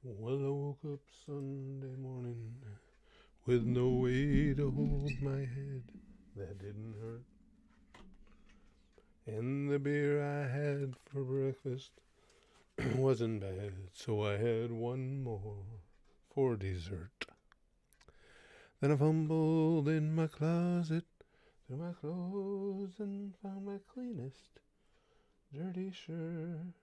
Well, I woke up Sunday morning with no way to hold my head. That didn't hurt. And the beer I had for breakfast wasn't bad, so I had one more for dessert. Then I fumbled in my closet through my clothes and found my cleanest dirty shirt.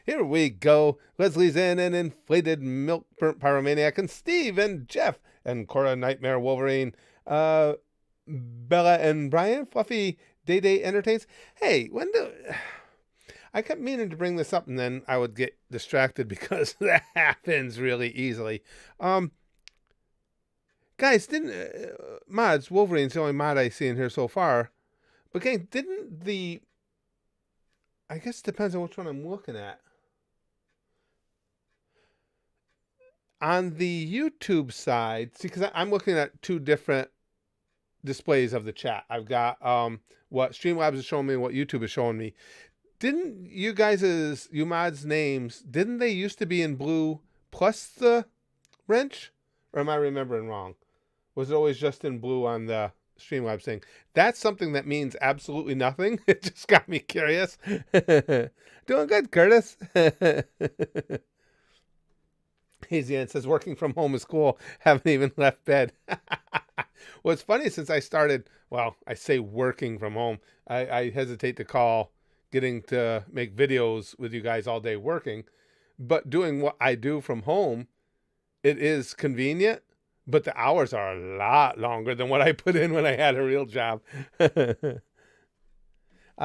Here we go. Leslie's in an inflated milk burnt pyromaniac, and Steve and Jeff and Cora Nightmare Wolverine, Bella and Brian Fluffy Day Day entertains. Hey, when do I kept meaning to bring this up, and then I would get distracted because that happens really easily. Guys, didn't mods Wolverine's the only mod I see in here so far, but gang, didn't the I guess it depends on which one I'm looking at. On the YouTube side, see, because I'm looking at two different displays of the chat. I've got what Streamlabs is showing me and what YouTube is showing me. Didn't you mods names, didn't they used to be in blue plus the wrench? Or am I remembering wrong? Was it always just in blue on the Streamlabs thing? That's something that means absolutely nothing. It just got me curious. Doing good, Curtis. Hazy Ann says working from home is cool. Haven't even left bed. Well, it's funny since I started, well, I say working from home. I hesitate to call getting to make videos with you guys all day working. But doing what I do from home, it is convenient. But the hours are a lot longer than what I put in when I had a real job.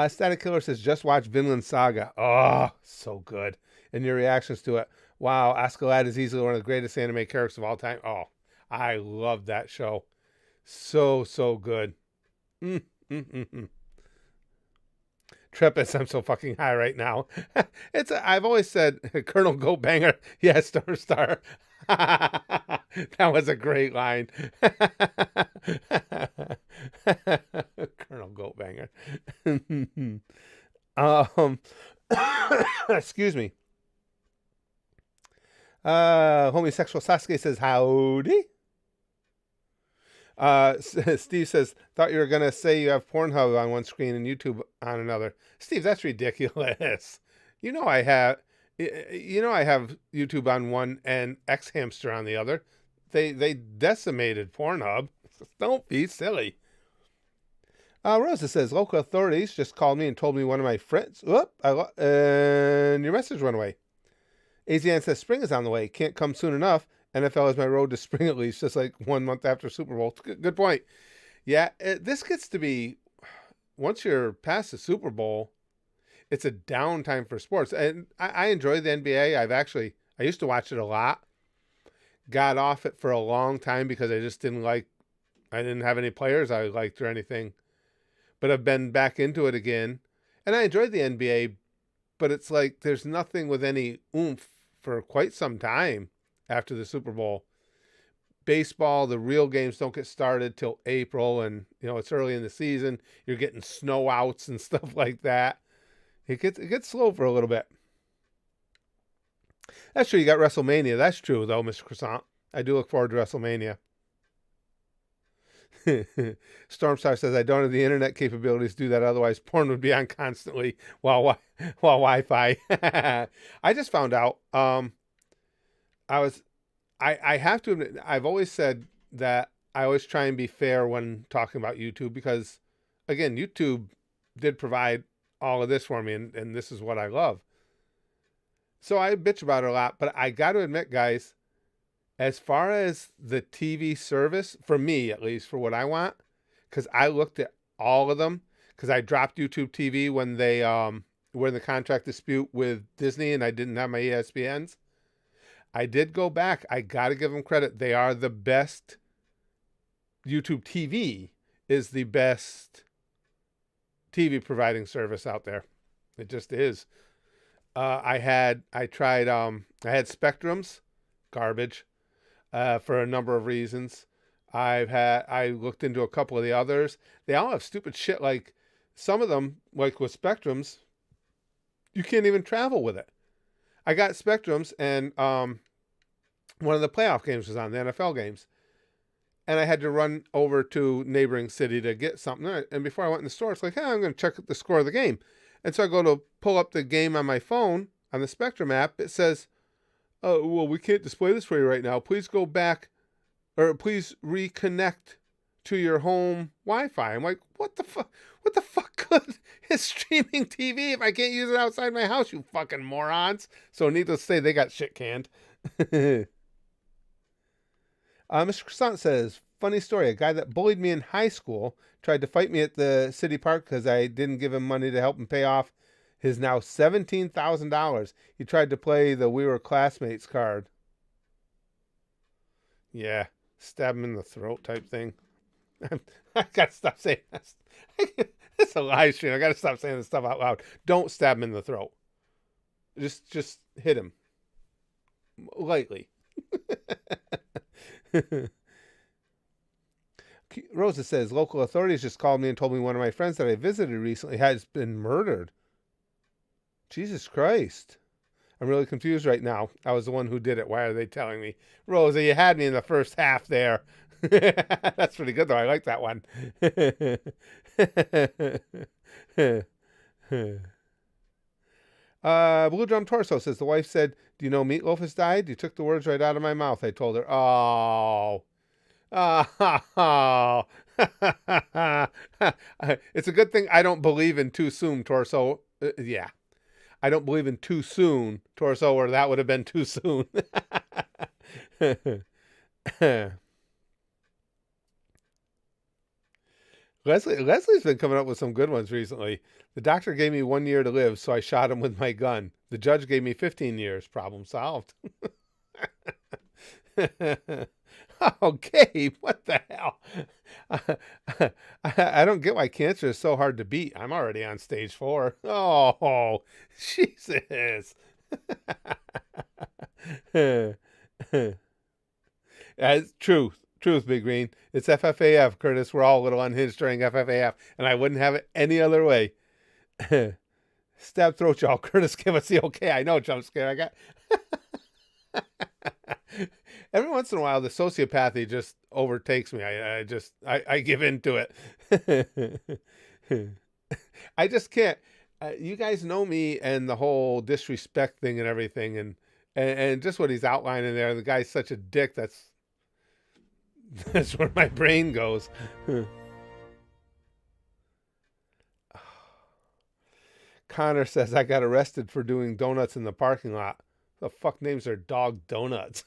Static Killer says, just watch Vinland Saga. Oh, so good. And your reactions to it. Wow, Askeladd is easily one of the greatest anime characters of all time. Oh, I love that show. So good. Trepus, I'm so fucking high right now. I've always said, Colonel Goatbanger. Yes, Star. That was a great line. Colonel Goatbanger. Excuse me. Homosexual Sasuke says, howdy. Steve says, thought you were going to say you have Pornhub on one screen and YouTube on another. Steve, that's ridiculous. You know I have YouTube on one and X Hamster on the other. They decimated Pornhub. Don't be silly. Rosa says, local authorities just called me and told me one of my friends. And your message went away. AZN says, spring is on the way. Can't come soon enough. NFL is my road to spring at least, just like 1 month after Super Bowl. Good point. Yeah, this gets to be, once you're past the Super Bowl, it's a downtime for sports. And I enjoy the NBA. I used to watch it a lot. Got off it for a long time because I just I didn't have any players I liked or anything. But I've been back into it again. And I enjoyed the NBA, but it's like there's nothing with any oomph for quite some time after the Super Bowl. Baseball, the real games don't get started till April, and it's early in the season. You're getting snow outs and stuff like that. It gets slow for a little bit. That's true. You got WrestleMania. That's true, though, Mr. Croissant. I do look forward to WrestleMania. Stormstar says, I don't have the internet capabilities to do that. Otherwise, porn would be on constantly while Wi-Fi. I just found out. I have to admit, I've always said that I always try and be fair when talking about YouTube because, again, YouTube did provide all of this for me, and this is what I love. So I bitch about it a lot, but I got to admit, guys, as far as the TV service, for me at least, for what I want, because I looked at all of them, because I dropped YouTube TV when they were in the contract dispute with Disney and I didn't have my ESPNs. I did go back. I got to give them credit. They are the best. YouTube TV is the best TV providing service out there. It just is. I had Spectrums, garbage, for a number of reasons. I looked into a couple of the others. They all have stupid shit. Like some of them, like with Spectrums, you can't even travel with it. I got Spectrums, and one of the playoff games was on, the NFL games. And I had to run over to neighboring city to get something. And before I went in the store, it's like, hey, I'm going to check the score of the game. And so I go to pull up the game on my phone, on the Spectrum app. It says, oh, well, we can't display this for you right now. Please go back, or please reconnect to your home Wi-Fi. I'm like, what the fuck? What the fuck good is streaming TV if I can't use it outside my house, you fucking morons? So needless to say, they got shit canned. Mr. Croissant says, funny story. A guy that bullied me in high school tried to fight me at the city park because I didn't give him money to help him pay off his now $17,000. He tried to play the we were classmates card. Yeah, stab him in the throat type thing. I got to stop saying this. It's a live stream. I got to stop saying this stuff out loud. Don't stab him in the throat. Just hit him lightly. Rosa says, local authorities just called me and told me one of my friends that I visited recently has been murdered. Jesus Christ. I'm really confused right now. I was the one who did it. Why are they telling me? Rosa, you had me in the first half there. That's pretty good, though. I like that one. Blue Drum Torso says, the wife said, do you know Meatloaf has died? You took the words right out of my mouth. I told her, oh. Oh. It's a good thing I don't believe in too soon, Torso. Yeah. I don't believe in too soon, Torso, or that would have been too soon. Leslie's been coming up with some good ones recently. The doctor gave me 1 year to live, so I shot him with my gun. The judge gave me 15 years. Problem solved. Oh, Gabe, what the hell? I don't get why cancer is so hard to beat. I'm already on stage 4. Oh, Jesus. Truth, Big Green. It's FFAF, Curtis. We're all a little unhinged during FFAF, and I wouldn't have it any other way. Stab throat, y'all. Curtis, give us the okay. I know, jump scare. I got... Every once in a while, the sociopathy just overtakes me. I give in to it. I just can't. You guys know me and the whole disrespect thing and everything, and just what he's outlining there. The guy's such a dick. That's where my brain goes. Connor says, I got arrested for doing donuts in the parking lot. The fuck names are Dog Donuts?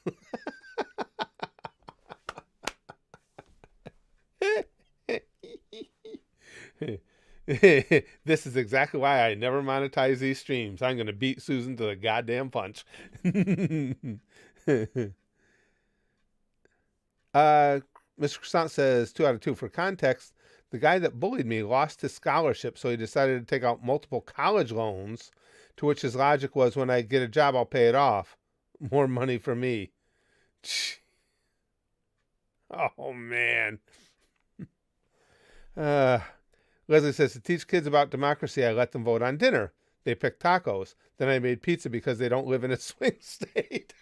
This is exactly why I never monetize these streams. I'm going to beat Susan to the goddamn punch. Mr. Croissant says 2 out of 2. For context, the guy that bullied me lost his scholarship, so he decided to take out multiple college loans, to which his logic was, when I get a job, I'll pay it off. More money for me. Oh, man. Leslie says, to teach kids about democracy, I let them vote on dinner. They picked tacos. Then I made pizza because they don't live in a swing state.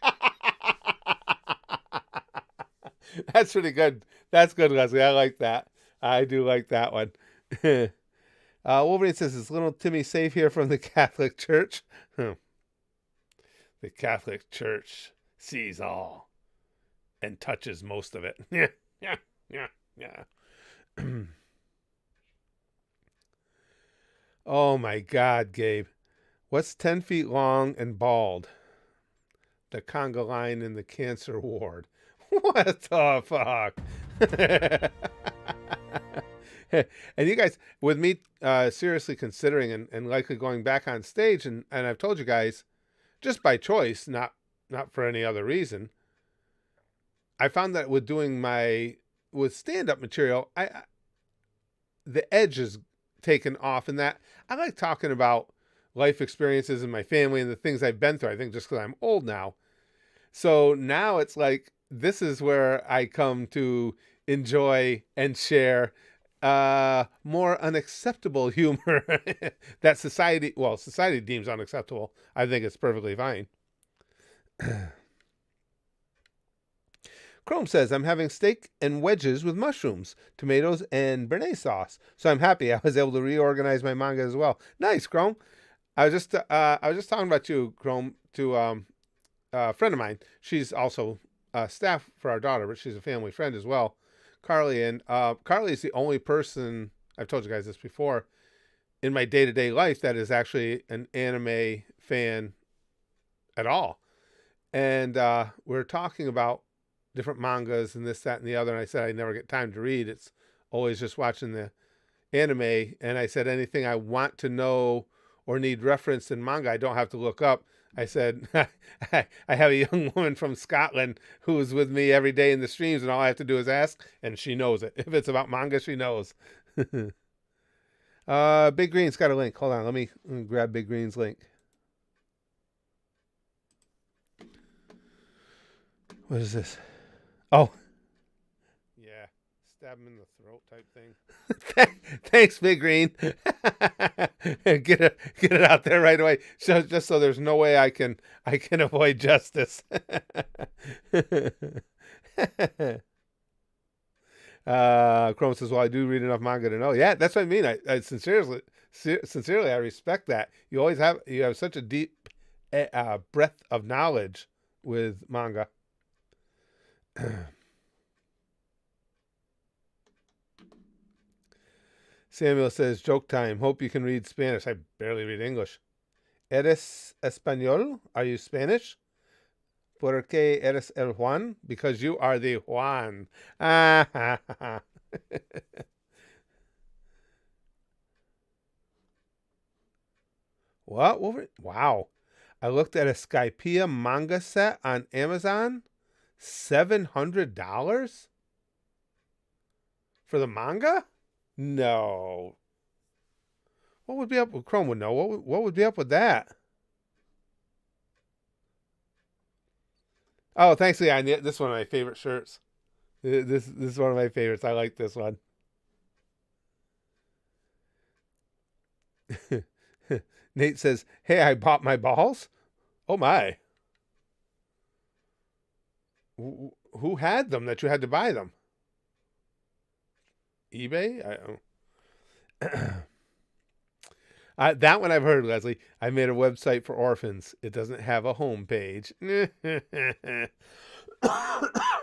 That's pretty good. That's good, Leslie. I like that. I do like that one. Wolverine says, is little Timmy safe here from the Catholic Church? The Catholic Church sees all and touches most of it. Yeah. Oh my God, Gabe. What's 10 feet long and bald? The conga line in the cancer ward. What the fuck? And you guys, with me seriously considering and likely going back on stage, and I've told you guys, just by choice, not for any other reason, I found that with doing with stand-up material, the edge is taken off, in that I like talking about life experiences and my family and the things I've been through. I think just because I'm old now. So now it's like, this is where I come to enjoy and share more unacceptable humor that society deems unacceptable. I think it's perfectly fine. Chrome says, I'm having steak and wedges with mushrooms, tomatoes, and béarnaise sauce. So I'm happy I was able to reorganize my manga as well. Nice, Chrome. I was just talking about you, Chrome, to a friend of mine. She's also staff for our daughter, but she's a family friend as well, Carly. And Carly is the only person, I've told you guys this before, in my day-to-day life that is actually an anime fan at all. And we're talking about different mangas and this, that, and the other. And I said I never get time to read. It's always just watching the anime. And I said anything I want to know or need reference in manga, I don't have to look up. I said, I have a young woman from Scotland who is with me every day in the streams, and all I have to do is ask, and she knows it. If it's about manga, she knows. Big Green's got a link. Hold on, let me grab Big Green's link. What is this? Oh. Yeah, stab him in the throat type thing. Thanks, Big Green. Get it out there right away. Just so there's no way I can avoid justice. Chrome says, well, I do read enough manga to know. Yeah, that's what I mean. I sincerely I respect that. You have such a deep breadth of knowledge with manga. Samuel says, joke time. Hope you can read Spanish. I barely read English. ¿Eres español? Are you Spanish? ¿Por qué eres el Juan? Because you are the Juan. What? Wow. I looked at a Skypiea manga set on Amazon. $700? For the manga? No. What would be up with Chrome would know? What would be up with that? Oh, thanks, Leon. This is one of my favorite shirts. This is one of my favorites. I like this one. Nate says, hey, I bought my balls. Oh, my. Who had them that you had to buy them? eBay? That one I've heard, Leslie. I made a website for orphans. It doesn't have a home page.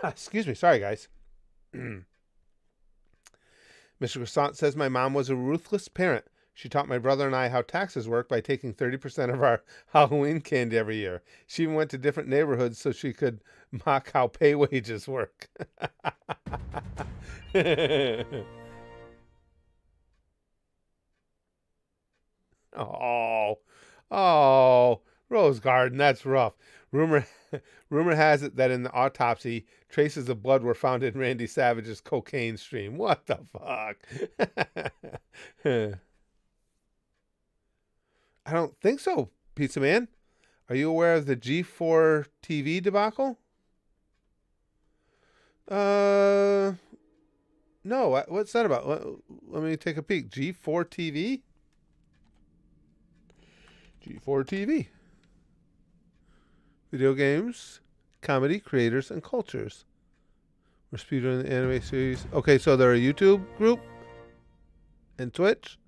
Excuse me. Sorry, guys. Mr. Croissant says my mom was a ruthless parent. She taught my brother and I how taxes work by taking 30% of our Halloween candy every year. She even went to different neighborhoods so she could mock how pay wages work. Oh, Rose Garden, that's rough. Rumor has it that in the autopsy, traces of blood were found in Randy Savage's cocaine stream. What the fuck? I don't think so, Pizza Man. Are you aware of the G4 TV debacle? No. What's that about? Let me take a peek. G4 TV? G4 TV. Video games, comedy, creators, and cultures. We're speedrunning the anime series. Okay, so they're a YouTube group? And Twitch?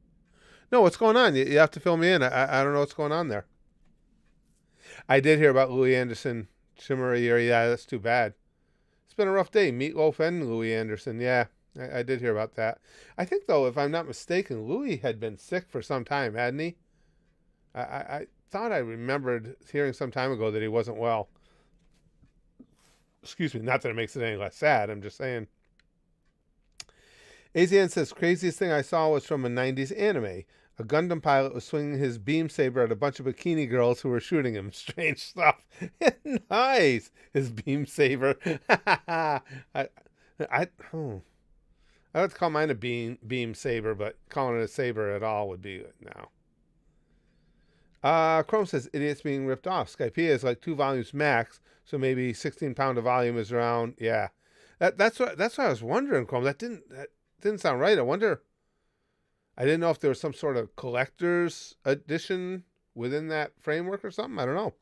No, what's going on? You have to fill me in. I don't know what's going on there. I did hear about Louis Anderson, Shimmer Yuri. Yeah, that's too bad. It's been a rough day. Meatloaf and Louis Anderson. Yeah, I did hear about that. I think, though, if I'm not mistaken, Louis had been sick for some time, hadn't he? I thought I remembered hearing some time ago that he wasn't well. Excuse me. Not that it makes it any less sad. I'm just saying. AZN says, craziest thing I saw was from a 90s anime. A Gundam pilot was swinging his beam saber at a bunch of bikini girls who were shooting him. Strange stuff. Nice. His beam saber. I would call mine a beam saber, but calling it a saber at all would be no. Chrome says, idiots being ripped off. Skypiea is like 2 volumes max, so maybe 16 pound a volume is around. Yeah. That's what I was wondering, Chrome. That didn't sound right. I didn't know if there was some sort of collector's edition within that framework or something. I don't know.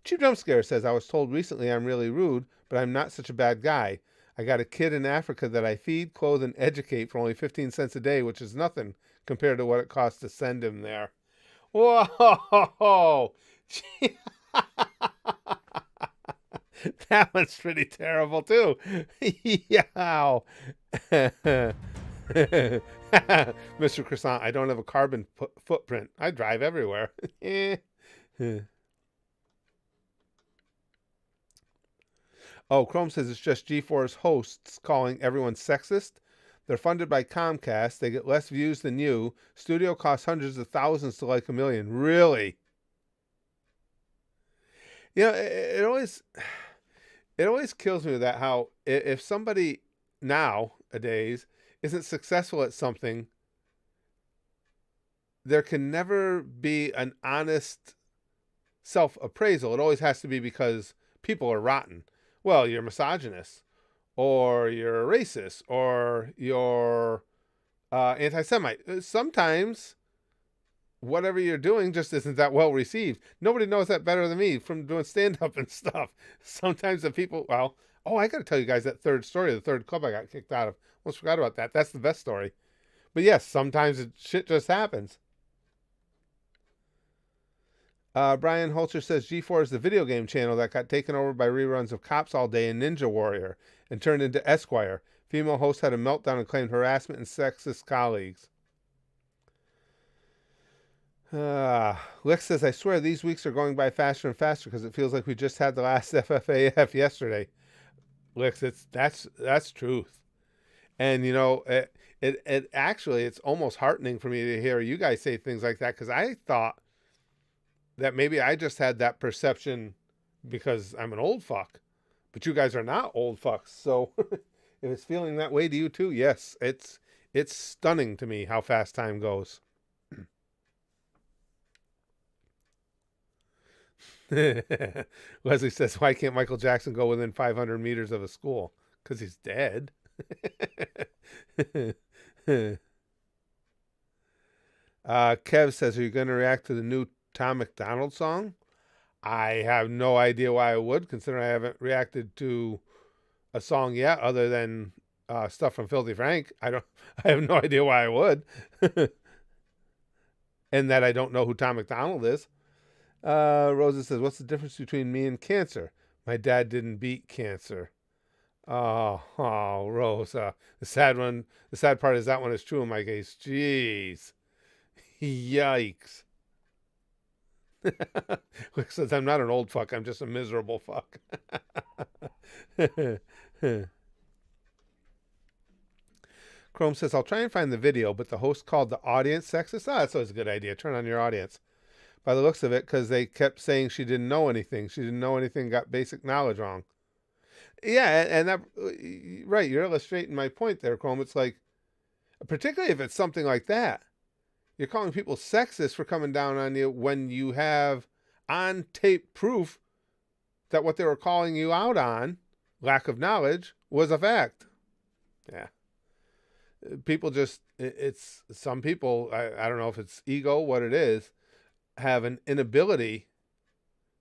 Cheap Jump Scare says, I was told recently I'm really rude, but I'm not such a bad guy. I got a kid in Africa that I feed, clothe, and educate for only 15 cents a day, which is nothing compared to what it costs to send him there. Whoa! That one's pretty terrible, too. Yow. Mr. Croissant, I don't have a carbon footprint. I drive everywhere. Oh, Chrome says it's just G4's hosts calling everyone sexist. They're funded by Comcast. They get less views than you. Studio costs hundreds of thousands to like $1 million. Really? You know, it always kills me with that, how if somebody nowadays isn't successful at something, there can never be an honest self-appraisal. It always has to be because people are rotten. Well, you're misogynist, or you're a racist, or you're anti-Semite. Sometimes whatever you're doing just isn't that well received. Nobody knows that better than me from doing stand-up and stuff. Sometimes the people, I got to tell you guys that third story, the third club I got kicked out of. Almost forgot about that. That's the best story. But yes, sometimes shit just happens. Brian Holzer says G4 is the video game channel that got taken over by reruns of Cops All Day and Ninja Warrior and turned into Esquire. Female host had a meltdown and claimed harassment and sexist colleagues. Lex says, I swear these weeks are going by faster and faster because it feels like we just had the last FFAF yesterday. Lex, that's truth. And, you know, it actually, it's almost heartening for me to hear you guys say things like that, because I thought that maybe I just had that perception because I'm an old fuck. But you guys are not old fucks. So if it's feeling that way to you too, yes, it's stunning to me how fast time goes. Leslie says, why can't Michael Jackson go within 500 meters of a school? Because he's dead. Kev says, are you going to react to the new Tom McDonald song? I have no idea why I would, considering I haven't reacted to a song yet other than stuff from Filthy Frank. I have no idea why I would. And that I don't know who Tom McDonald is. Rosa says, what's the difference between me and cancer? My dad didn't beat cancer. Oh, Rosa. The sad part is that one is true in my case. Jeez. Yikes. Rick says, I'm not an old fuck. I'm just a miserable fuck. Chrome says, I'll try and find the video, but the host called the audience sexist. That's always a good idea. Turn on your audience. By the looks of it, because they kept saying she didn't know anything. She didn't know anything, got basic knowledge wrong. Yeah, and that, right, you're illustrating my point there, Chrome. It's like, particularly if it's something like that, you're calling people sexist for coming down on you when you have on-tape proof that what they were calling you out on, lack of knowledge, was a fact. Yeah. People just, it's some people, I don't know if it's ego, what it is, have an inability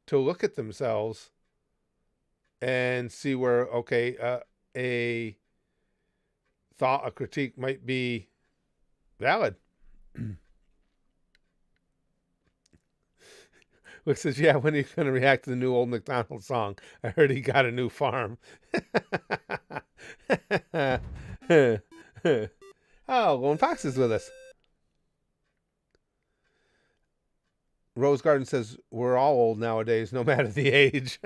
to look at themselves and see where, okay, a thought, a critique might be valid. Luke says, yeah, when are you going to react to the new Old MacDonald song? I heard he got a new farm. Oh, Lone Fox is with us. Rose Garden says, we're all old nowadays, no matter the age.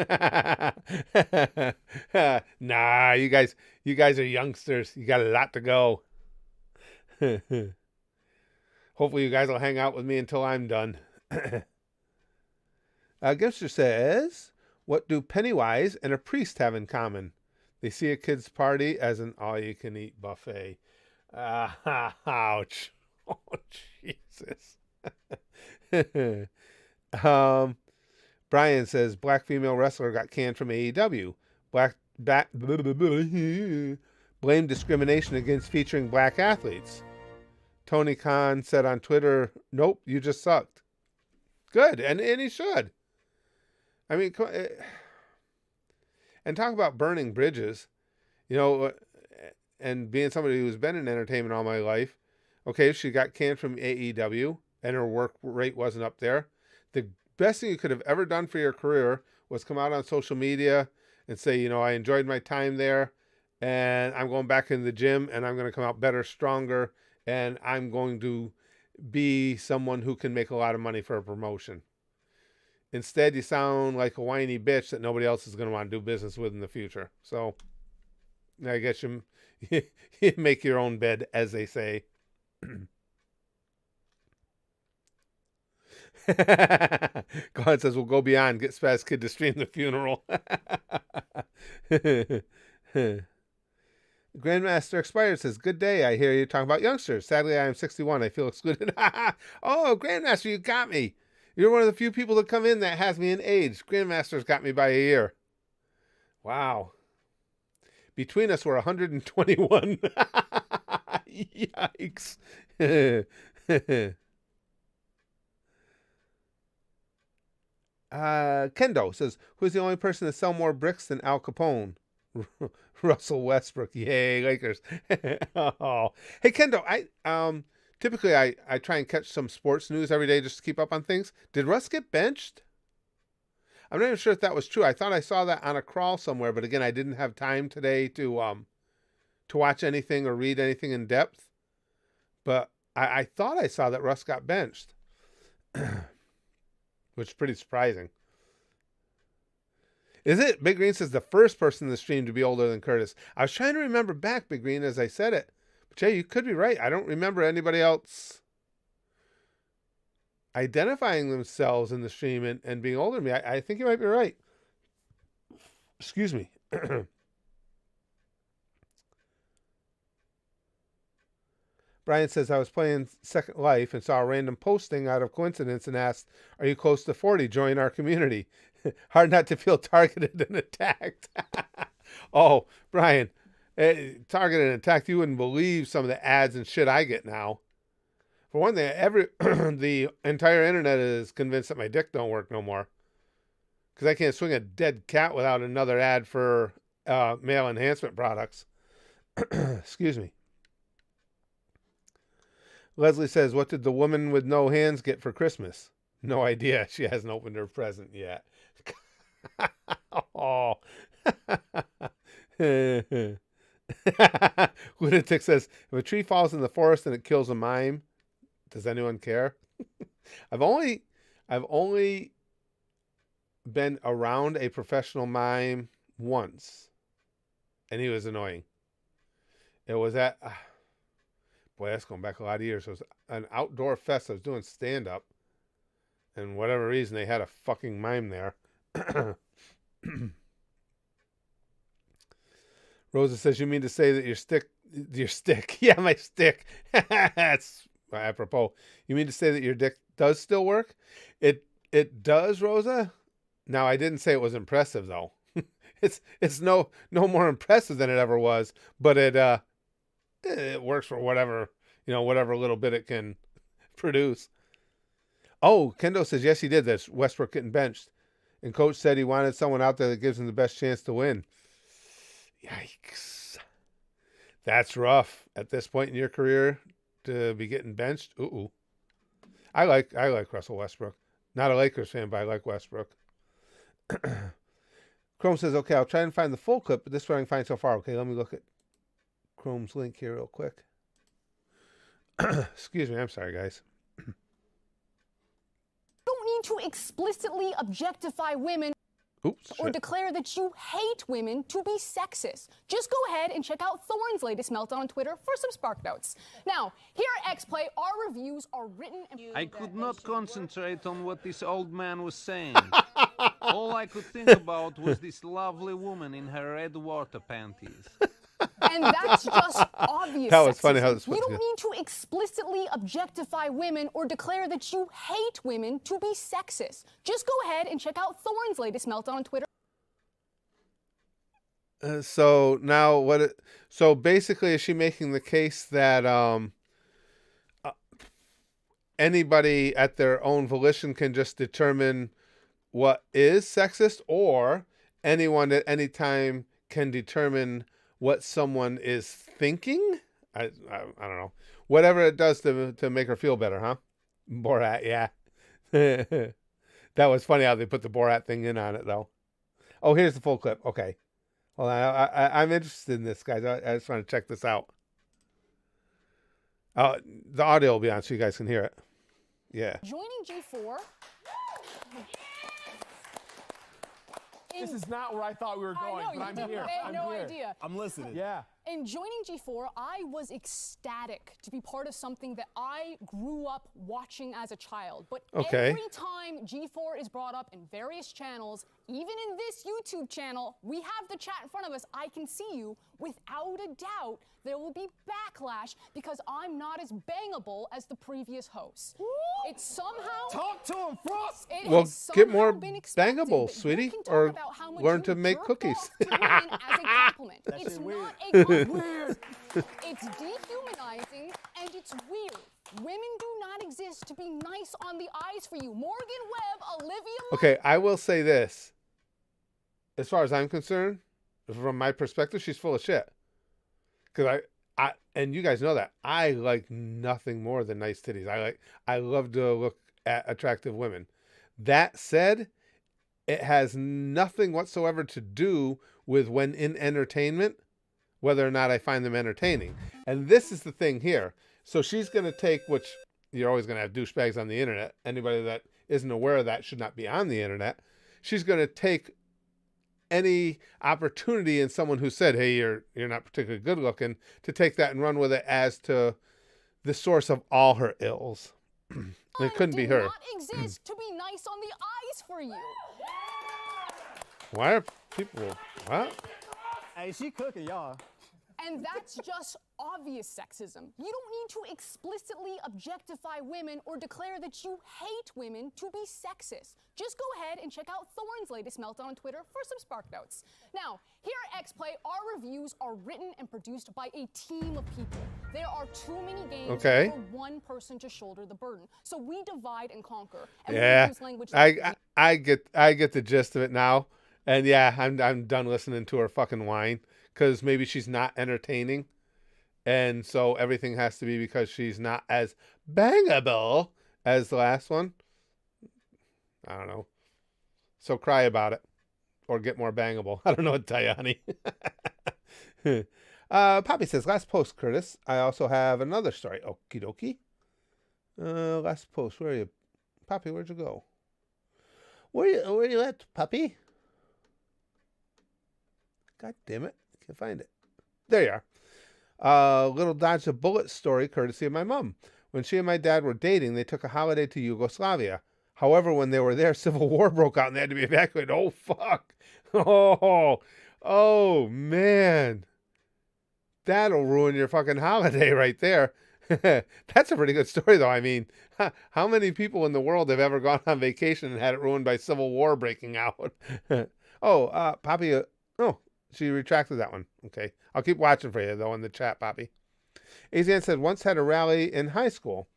Nah, you guys are youngsters. You got a lot to go. Hopefully you guys will hang out with me until I'm done. Gipster says, what do Pennywise and a priest have in common? They see a kid's party as an all-you-can-eat buffet. Ouch. Oh, Jesus. Brian says, black female wrestler got canned from AEW. Blame discrimination against featuring black athletes. Tony Khan said on Twitter, nope, you just sucked. Good, and he should. I mean, and talk about burning bridges, you know, and being somebody who's been in entertainment all my life. Okay, she got canned from AEW and her work rate wasn't up there. The best thing you could have ever done for your career was come out on social media and say, you know, I enjoyed my time there and I'm going back in the gym and I'm going to come out better, stronger, and I'm going to be someone who can make a lot of money for a promotion. Instead, you sound like a whiny bitch that nobody else is going to want to do business with in the future. So I guess you make your own bed, as they say. God says we'll go beyond. Get Spaz Kid to stream the funeral. Grandmaster Expired says, good day. I hear you talking about youngsters. Sadly, I am 61. I feel excluded. Oh, Grandmaster, you got me. You're one of the few people that come in that has me in age. Grandmaster's got me by a year. Wow. Between us, we're 121. Yikes. Kendo says, who's the only person to sell more bricks than Al Capone? Russell Westbrook. Yay, Lakers. Oh. Hey, Kendo, typically I try and catch some sports news every day just to keep up on things. Did Russ get benched? I'm not even sure if that was true. I thought I saw that on a crawl somewhere, but again, I didn't have time today to watch anything or read anything in depth. But I thought I saw that Russ got benched, which is pretty surprising. Is it? Big Green says the first person in the stream to be older than Curtis. I was trying to remember back, Big Green, as I said it. But Jay, you could be right. I don't remember anybody else identifying themselves in the stream and being older than me. I think you might be right. Excuse me. Brian says, I was playing Second Life and saw a random posting out of coincidence and asked, are you close to 40? Join our community. Hard not to feel targeted and attacked. Oh, Brian, targeted and attacked. You wouldn't believe some of the ads and shit I get now. For one thing, the entire internet is convinced that my dick don't work no more. Because I can't swing a dead cat without another ad for male enhancement products. Excuse me. Leslie says, what did the woman with no hands get for Christmas? No idea. She hasn't opened her present yet. Oh. Lunatic says, if a tree falls in the forest and it kills a mime, does anyone care? I've only been around a professional mime once, and he was annoying. It was at... boy, that's going back a lot of years. It was an outdoor fest. I was doing stand-up. And whatever reason, they had a fucking mime there. Rosa says, you mean to say that your stick... Yeah, my stick. That's apropos. You mean to say that your dick does still work? It does, Rosa. Now, I didn't say it was impressive, though. It's no more impressive than it ever was. But it works for whatever little bit it can produce. Oh, Kendo says, yes, he did. That's Westbrook getting benched. And coach said he wanted someone out there that gives him the best chance to win. Yikes. That's rough at this point in your career to be getting benched. Ooh. I like Russell Westbrook. Not a Lakers fan, but I like Westbrook. Chrome says, okay, I'll try and find the full clip, but this is what I can find so far. Okay, let me look at Chrome's link here real quick. Excuse me, I'm sorry, guys. Don't need to explicitly objectify women. Oops, or declare that you hate women to be sexist. Just go ahead and check out Thorne's latest meltdown on Twitter for some spark notes. Now, here at X-Play, our reviews are written and... I could not concentrate on what this old man was saying. All I could think about was this lovely woman in her red water panties. And that's just obvious. That was funny how this You don't need to explicitly objectify women or declare that you hate women to be sexist. Just go ahead and check out Thorne's latest meltdown on Twitter. So now so basically, is she making the case that anybody at their own volition can just determine what is sexist, or anyone at any time can determine what someone is thinking. I don't know. Whatever it does to make her feel better, huh? Borat, yeah. That was funny how they put the Borat thing in on it, though. Oh, here's the full clip. Okay. Hold on. I'm interested in this, guys. I just want to check this out. The audio will be on so you guys can hear it. Yeah. Joining G4. This is not where I thought we were going, I know, but I'm you here. had no idea. I'm listening. Yeah. In joining G4, I was ecstatic to be part of something that I grew up watching as a child. But every time G4 is brought up in various channels, even in this YouTube channel, we have the chat in front of us. I can see you. Without a doubt, there will be backlash because I'm not as bangable as the previous hosts. It's somehow... Talk to him, Frost! Well, get more bangable, sweetie, or learn to make cookies. To women as a compliment. It's not a compliment. It's dehumanizing and it's weird. Women do not exist to be nice on the eyes for you. Morgan Webb, Olivia... Okay, I will say this. As far as I'm concerned, from my perspective, she's full of shit. Because and you guys know that I like nothing more than nice titties. I love to look at attractive women. That said, it has nothing whatsoever to do with when in entertainment, whether or not I find them entertaining. And this is the thing here. So she's going to take, which you're always going to have douchebags on the internet. Anybody that isn't aware of that should not be on the internet. She's going to take any opportunity in someone who said, hey, you're not particularly good looking, to take that and run with it as to the source of all her ills. It couldn't be her. Not exist to be nice on the eyes for you. Why are people, what? Hey, she cooking, y'all. And that's just obvious sexism. You don't need to explicitly objectify women or declare that you hate women to be sexist. Just go ahead and check out Thorne's latest meltdown on Twitter for some spark notes. Now, here at XPlay, our reviews are written and produced by a team of people. There are too many games for one person to shoulder the burden. So we divide and conquer. And we use language I get the gist of it now. And yeah, I'm done listening to her fucking whine. Because maybe she's not entertaining. And so everything has to be because she's not as bangable as the last one. I don't know. So cry about it. Or get more bangable. I don't know what to tell you, honey. Poppy says, last post, Curtis. I also have another story. Okie dokie. Last post. Where are you? Poppy, where'd you go? Where you at, Poppy? God damn it. Can't find it. There you are. Little dodge a bullet story courtesy of my mom. When she and my dad were dating, they took a holiday to Yugoslavia. However, when they were there, civil war broke out and they had to be evacuated. Oh, fuck. Oh, man. That'll ruin your fucking holiday right there. That's a pretty good story, though. I mean, how many people in the world have ever gone on vacation and had it ruined by civil war breaking out? Poppy, she retracted that one. Okay. I'll keep watching for you, though, in the chat, Poppy. Azan said, once had a rally in high school.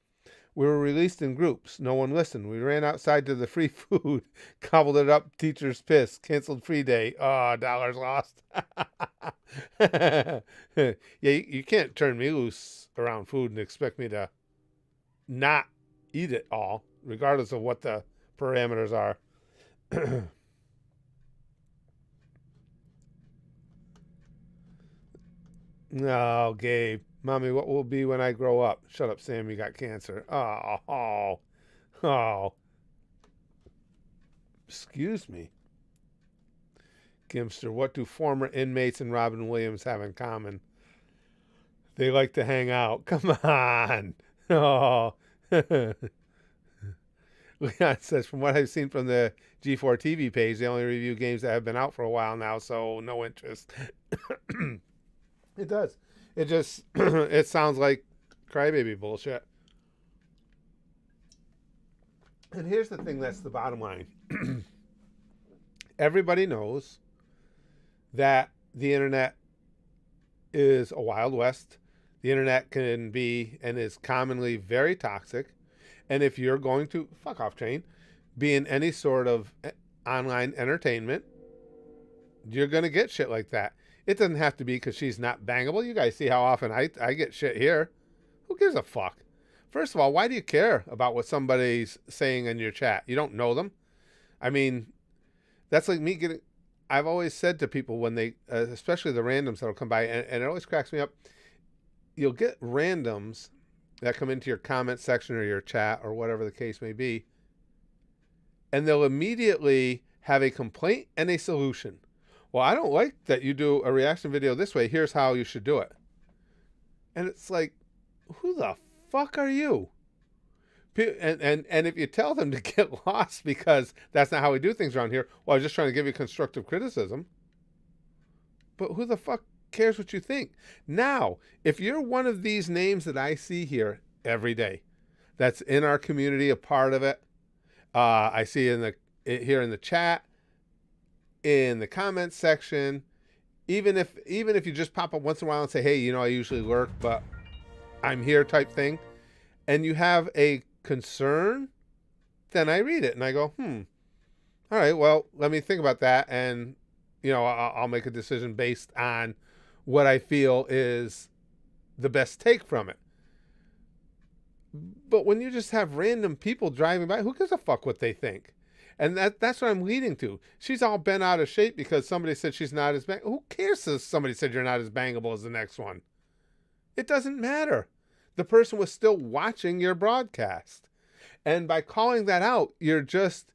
We were released in groups. No one listened. We ran outside to the free food, gobbled it up, teachers pissed, canceled free day. Oh, dollars lost. Yeah, you can't turn me loose around food and expect me to not eat it all, regardless of what the parameters are. No, Gabe. Mommy, what will be when I grow up? Shut up, Sam. You got cancer. Oh. Excuse me. Gimster, what do former inmates and Robin Williams have in common? They like to hang out. Come on. Oh. Leon says, from what I've seen from the G4 TV page, they only review games that have been out for a while now, so no interest. It does. It just, it sounds like crybaby bullshit. And here's the thing that's the bottom line. Everybody knows that the internet is a Wild West. The internet can be and is commonly very toxic. And if you're going to, fuck off, train, be in any sort of online entertainment, you're going to get shit like that. It doesn't have to be because she's not bangable. You guys see how often I get shit here. Who gives a fuck? First of all, why do you care about what somebody's saying in your chat? You don't know them. I mean, that's like me getting... I've always said to people when they, especially the randoms that'll come by, and it always cracks me up, you'll get randoms that come into your comment section or your chat or whatever the case may be, and they'll immediately have a complaint and a solution. Well, I don't like that you do a reaction video this way. Here's how you should do it. And it's like, who the fuck are you? And if you tell them to get lost because that's not how we do things around here, well, I was just trying to give you constructive criticism. But who the fuck cares what you think? Now, if you're one of these names that I see here every day, that's in our community, a part of it, I see here in the chat, in the comments section, even if you just pop up once in a while and say, hey, you know, I usually lurk, but I'm here type thing, and you have a concern, then I read it and I go, all right, well, let me think about that, and you know, I'll make a decision based on what I feel is the best take from it. But when you just have random people driving by, who gives a fuck what they think? And that's what I'm leading to. She's all bent out of shape because somebody said she's not as bangable. Who cares if somebody said you're not as bangable as the next one? It doesn't matter. The person was still watching your broadcast. And by calling that out, you're just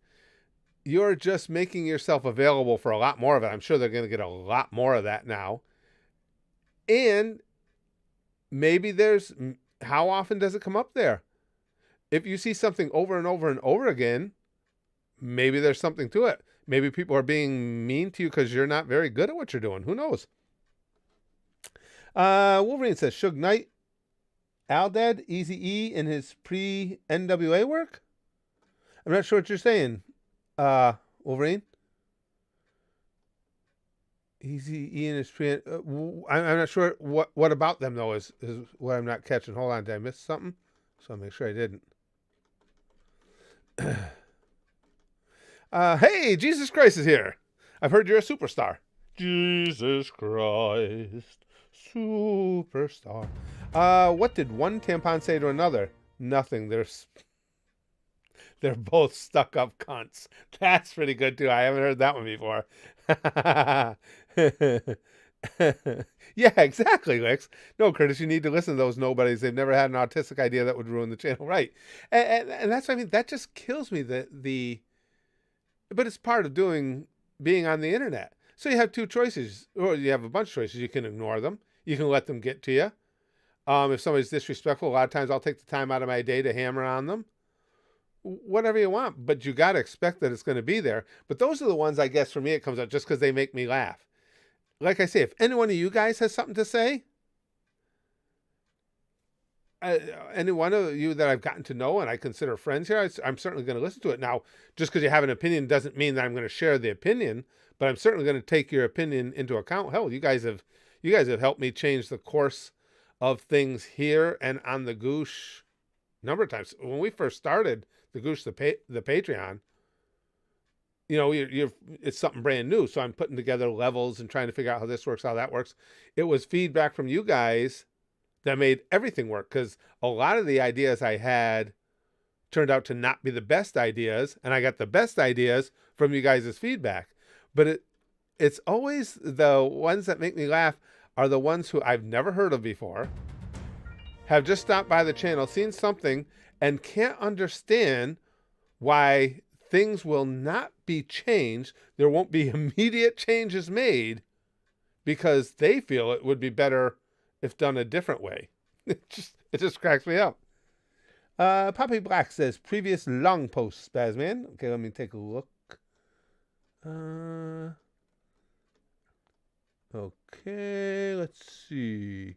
making yourself available for a lot more of it. I'm sure they're going to get a lot more of that now. And maybe how often does it come up there? If you see something over and over and over again, maybe there's something to it. Maybe people are being mean to you because you're not very good at what you're doing. Who knows? Wolverine says, Suge Knight, Aldad, Eazy-E in his pre-NWA work? I'm not sure what you're saying, Wolverine. Eazy-E in his I'm not sure what about them, though, is what I'm not catching. Hold on, did I miss something? So I'll make sure I didn't. Hey, Jesus Christ is here. I've heard you're a superstar. Jesus Christ, superstar. What did one tampon say to another? Nothing. They're both stuck-up cunts. That's pretty good, too. I haven't heard that one before. Yeah, exactly, Lex. No, Curtis, you need to listen to those nobodies. They've never had an autistic idea that would ruin the channel. Right. And that's what I mean. That just kills me, but it's part of being on the internet. So you have two choices, or you have a bunch of choices. You can ignore them. You can let them get to you. If somebody's disrespectful, a lot of times I'll take the time out of my day to hammer on them. Whatever you want, but you got to expect that it's going to be there. But those are the ones, I guess, for me, it comes out just because they make me laugh. Like I say, if any one of you guys has something to say, any one of you that I've gotten to know and I consider friends here, I'm certainly going to listen to it. Now, just because you have an opinion doesn't mean that I'm going to share the opinion, but I'm certainly going to take your opinion into account. Hell, you guys have helped me change the course of things here and on the Goosh number of times. When we first started the Goosh, the Patreon, you know, it's something brand new. So I'm putting together levels and trying to figure out how this works, how that works. It was feedback from you guys that made everything work, because a lot of the ideas I had turned out to not be the best ideas, and I got the best ideas from you guys' feedback. But it's always the ones that make me laugh are the ones who I've never heard of before, have just stopped by the channel, seen something, and can't understand why things will not be changed. There won't be immediate changes made because they feel it would be better if done a different way. It just cracks me up. Poppy Black says, previous long post, Spazman. Okay, let me take a look. Okay, let's see.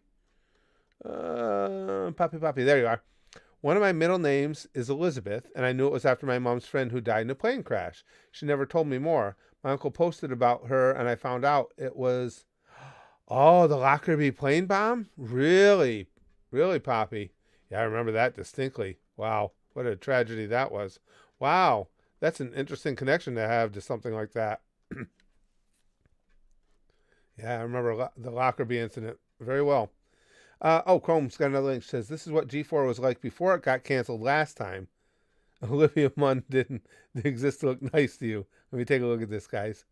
Poppy, there you are. One of my middle names is Elizabeth, and I knew it was after my mom's friend who died in a plane crash. She never told me more. My uncle posted about her, and I found out it was, the Lockerbie plane bomb? Really? Really, Poppy? Yeah, I remember that distinctly. Wow, what a tragedy that was. Wow, That's an interesting connection to have to something like that. Yeah, I remember the Lockerbie incident very well. Chrome's got another link. Says, this is what G4 was like before it got canceled last time. Olivia Munn didn't exist to look nice to you. Let me take a look at this, guys.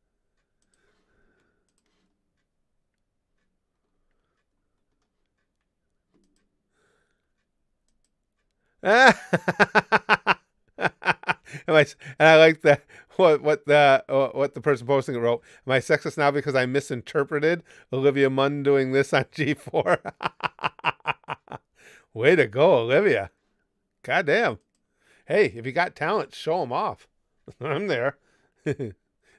And I like that what the person posting it wrote. Am I sexist now because I misinterpreted Olivia Munn doing this on G4? Way to go, Olivia. Goddamn. Hey, if you got talent, show them off. I'm there.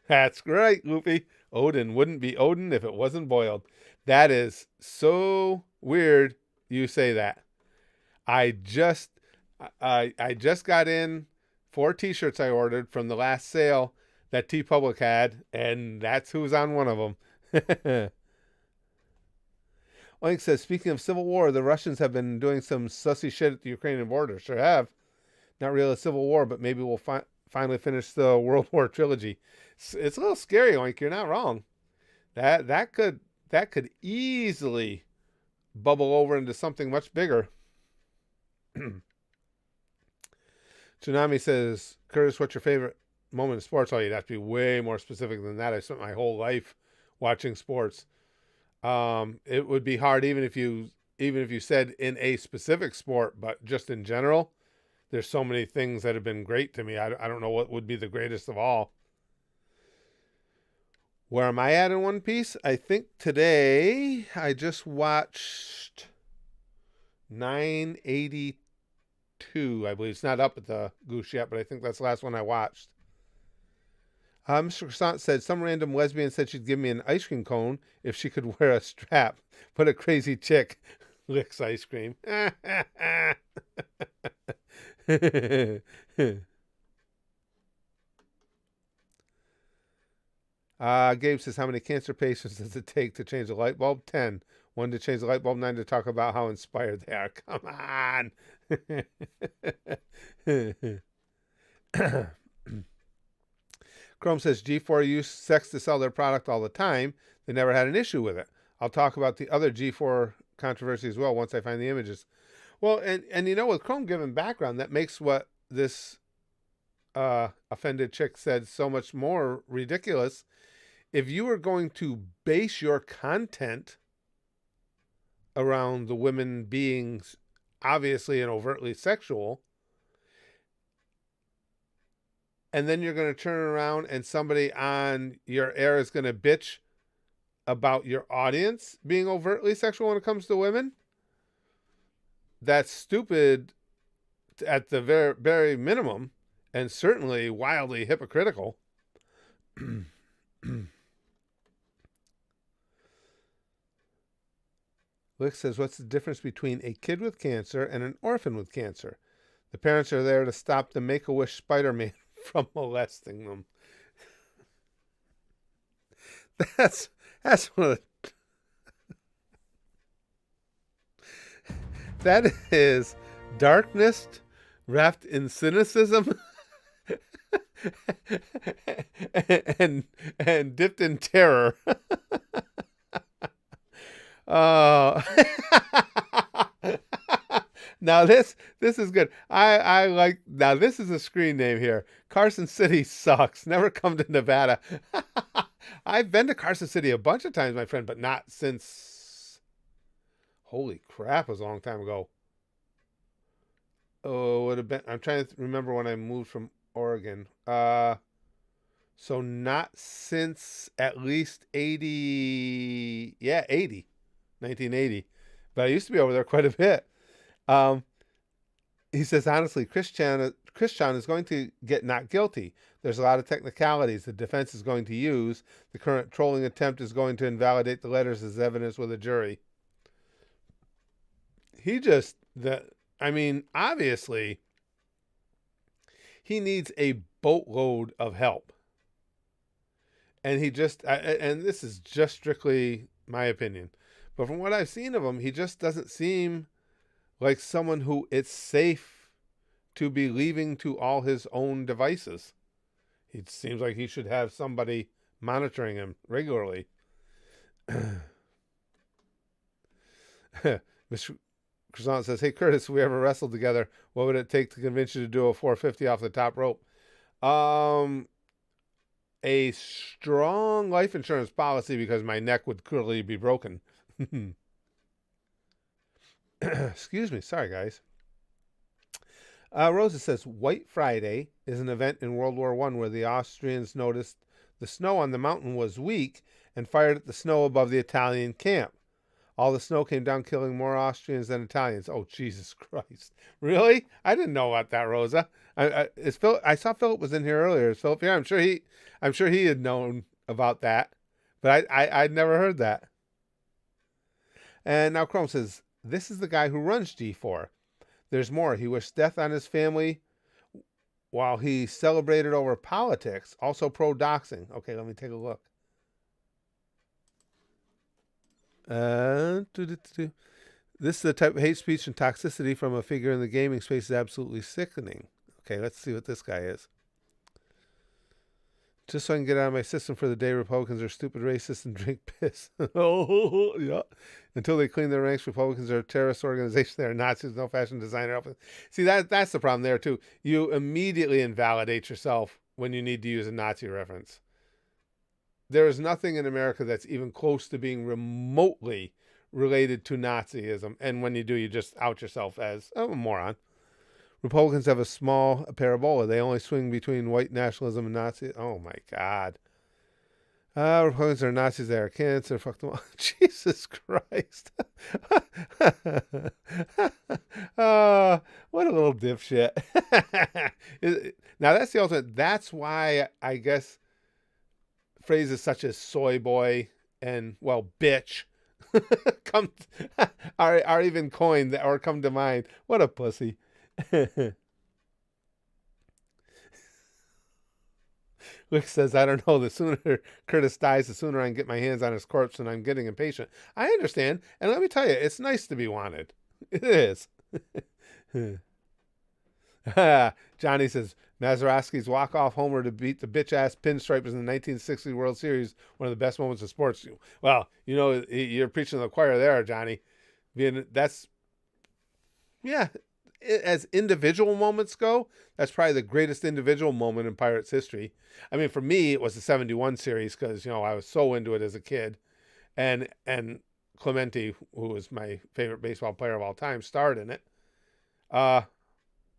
That's right, Loopy. Odin wouldn't be Odin if it wasn't boiled. That is so weird you say that. I just got in 4 t-shirts I ordered from the last sale that TeePublic had, and that's who's on one of them. Oink says, speaking of civil war, the Russians have been doing some sussy shit at the Ukrainian border. Sure have. Not really a civil war, but maybe we'll finally finish the World War trilogy. It's a little scary, Oink. You're not wrong. That could easily bubble over into something much bigger. Tsunami says, Curtis, what's your favorite moment in sports? Oh, you'd have to be way more specific than that. I spent my whole life watching sports. It would be hard even if you said in a specific sport, but just in general. There's so many things that have been great to me. I don't know what would be the greatest of all. Where am I at in One Piece? I think today I just watched 982. I believe it's not up at the Goose yet, but I think that's the last one I watched. Mr. Croissant said, some random lesbian said she'd give me an ice cream cone if she could wear a strap. What a crazy chick. Licks ice cream. Gabe says, how many cancer patients does it take to change a light bulb? 10. 1 to change the light bulb, 9 to talk about how inspired they are. Come on. Chrome says, G4 use sex to sell their product all the time. They never had an issue with it. I'll talk about the other G4 controversy as well once I find the images. Well, and you know, with Chrome given background, that makes what this offended chick said so much more ridiculous. If you were going to base your content around the women being obviously and overtly sexual, and then you're going to turn around and somebody on your air is going to bitch about your audience being overtly sexual when it comes to women, that's stupid at the very, very minimum, and certainly wildly hypocritical. Lick says, what's the difference between a kid with cancer and an orphan with cancer? The parents are there to stop the Make-A-Wish Spider-Man from molesting them. That's one of the... That is darkness wrapped in cynicism and dipped in terror. Now this is good. I like, now this is a screen name here. Carson City sucks. Never come to Nevada. I've been to Carson City a bunch of times, my friend, but not since, holy crap, it was a long time ago. Oh, it would have been, I'm trying to remember when I moved from Oregon. So not since at least 1980. But I used to be over there quite a bit. He says, honestly, Chris Chan is going to get not guilty. There's a lot of technicalities the defense is going to use. The current trolling attempt is going to invalidate the letters as evidence with a jury. Obviously, he needs a boatload of help. And and this is just strictly my opinion, but from what I've seen of him, he just doesn't seem like someone who it's safe to be leaving to all his own devices. He seems like he should have somebody monitoring him regularly. Mr. Croissant says, "Hey Curtis, if we ever wrestled together, what would it take to convince you to do a 450 off the top rope?" A strong life insurance policy, because my neck would clearly be broken. Excuse me. Sorry, guys. Rosa says, White Friday is an event in World War I where the Austrians noticed the snow on the mountain was weak and fired at the snow above the Italian camp. All the snow came down, killing more Austrians than Italians. Oh, Jesus Christ. Really? I didn't know about that, Rosa. I saw Philip was in here earlier. Is Philip here? I'm sure he had known about that. But I'd never heard that. And now Chrome says, this is the guy who runs G4. There's more. He wished death on his family while he celebrated over politics, also pro-doxing. Okay, let me take a look. This is the type of hate speech and toxicity from a figure in the gaming space is absolutely sickening. Okay, let's see what this guy is. Just so I can get out of my system for the day, Republicans are stupid, racist, and drink piss. Oh, yeah. Until they clean their ranks, Republicans are a terrorist organization. They are Nazis, no fashion designer. See, that's the problem there, too. You immediately invalidate yourself when you need to use a Nazi reference. There is nothing in America that's even close to being remotely related to Nazism. And when you do, you just out yourself as a moron. Republicans have a small parabola. They only swing between white nationalism and Nazi. Oh, my God. Republicans are Nazis. They are cancer. Fuck them all. Jesus Christ. What a little dipshit. Now, that's the ultimate. That's why I guess phrases such as soy boy and, well, bitch are even coined or come to mind. What a pussy. Rick says, I don't know, the sooner Curtis dies, the sooner I can get my hands on his corpse, and I'm getting impatient. I understand, and let me tell you, it's nice to be wanted. It is. Johnny says, Mazeroski's walk-off homer to beat the bitch-ass Pinstripers in the 1960 World Series, one of the best moments of sports. Well, you know, you're preaching to the choir there, Johnny. That's, yeah, as individual moments go, that's probably the greatest individual moment in Pirates history. I mean, for me, it was the 71 series because, you know, I was so into it as a kid. And Clemente, who was my favorite baseball player of all time, starred in it. But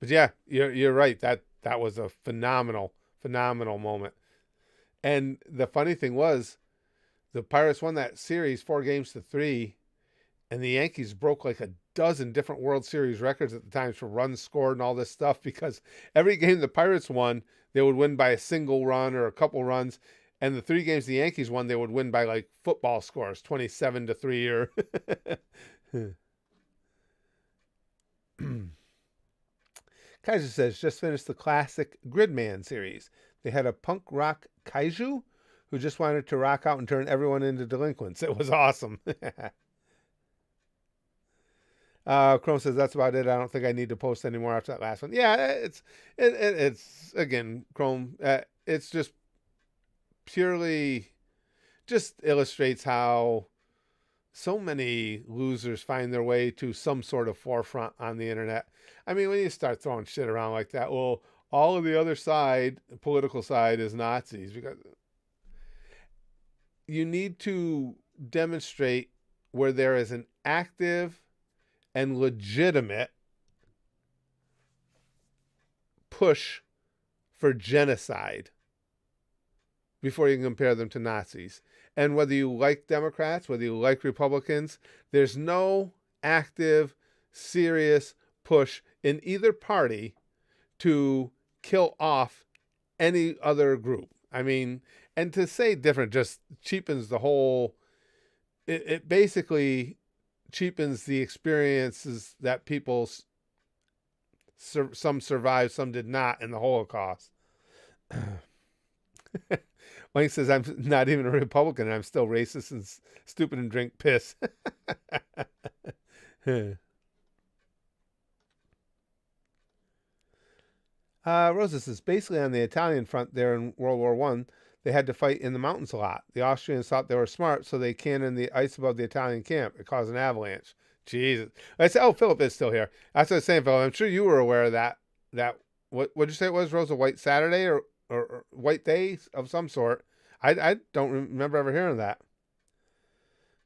yeah, you're right. That was a phenomenal moment. And the funny thing was, the Pirates won that series 4-3, and the Yankees broke like a dozen different World Series records at the time for runs scored and all this stuff, because every game the Pirates won, they would win by a single run or a couple runs. And the 3 games the Yankees won, they would win by like football scores, 27-3 or... Kaiser says, just finished the classic Gridman series. They had a punk rock kaiju who just wanted to rock out and turn everyone into delinquents. It was awesome. Chrome says, that's about it. I don't think I need to post anymore after that last one. Yeah, it's again, Chrome, it's just purely just illustrates how so many losers find their way to some sort of forefront on the internet. I mean, when you start throwing shit around like that, well, all of the other side, political side, is Nazis, because you need to demonstrate where there is an active and legitimate push for genocide before you can compare them to Nazis. And whether you like Democrats, whether you like Republicans, there's no active, serious push in either party to kill off any other group. I mean, and to say different just cheapens the whole, it basically cheapens the experiences that people, some survived, some did not in the Holocaust. Wayne says, I'm not even a Republican and I'm still racist and stupid and drink piss. Rosa says, basically on the Italian front there in World War One, they had to fight in the mountains a lot. The Austrians thought they were smart, so they cannoned the ice above the Italian camp. It caused an avalanche. Jesus. I said, oh, Philip is still here. That's what I was saying, Philip. I'm sure you were aware of that. What did you say it was, Rosa? White Saturday or White Day of some sort? I don't remember ever hearing that.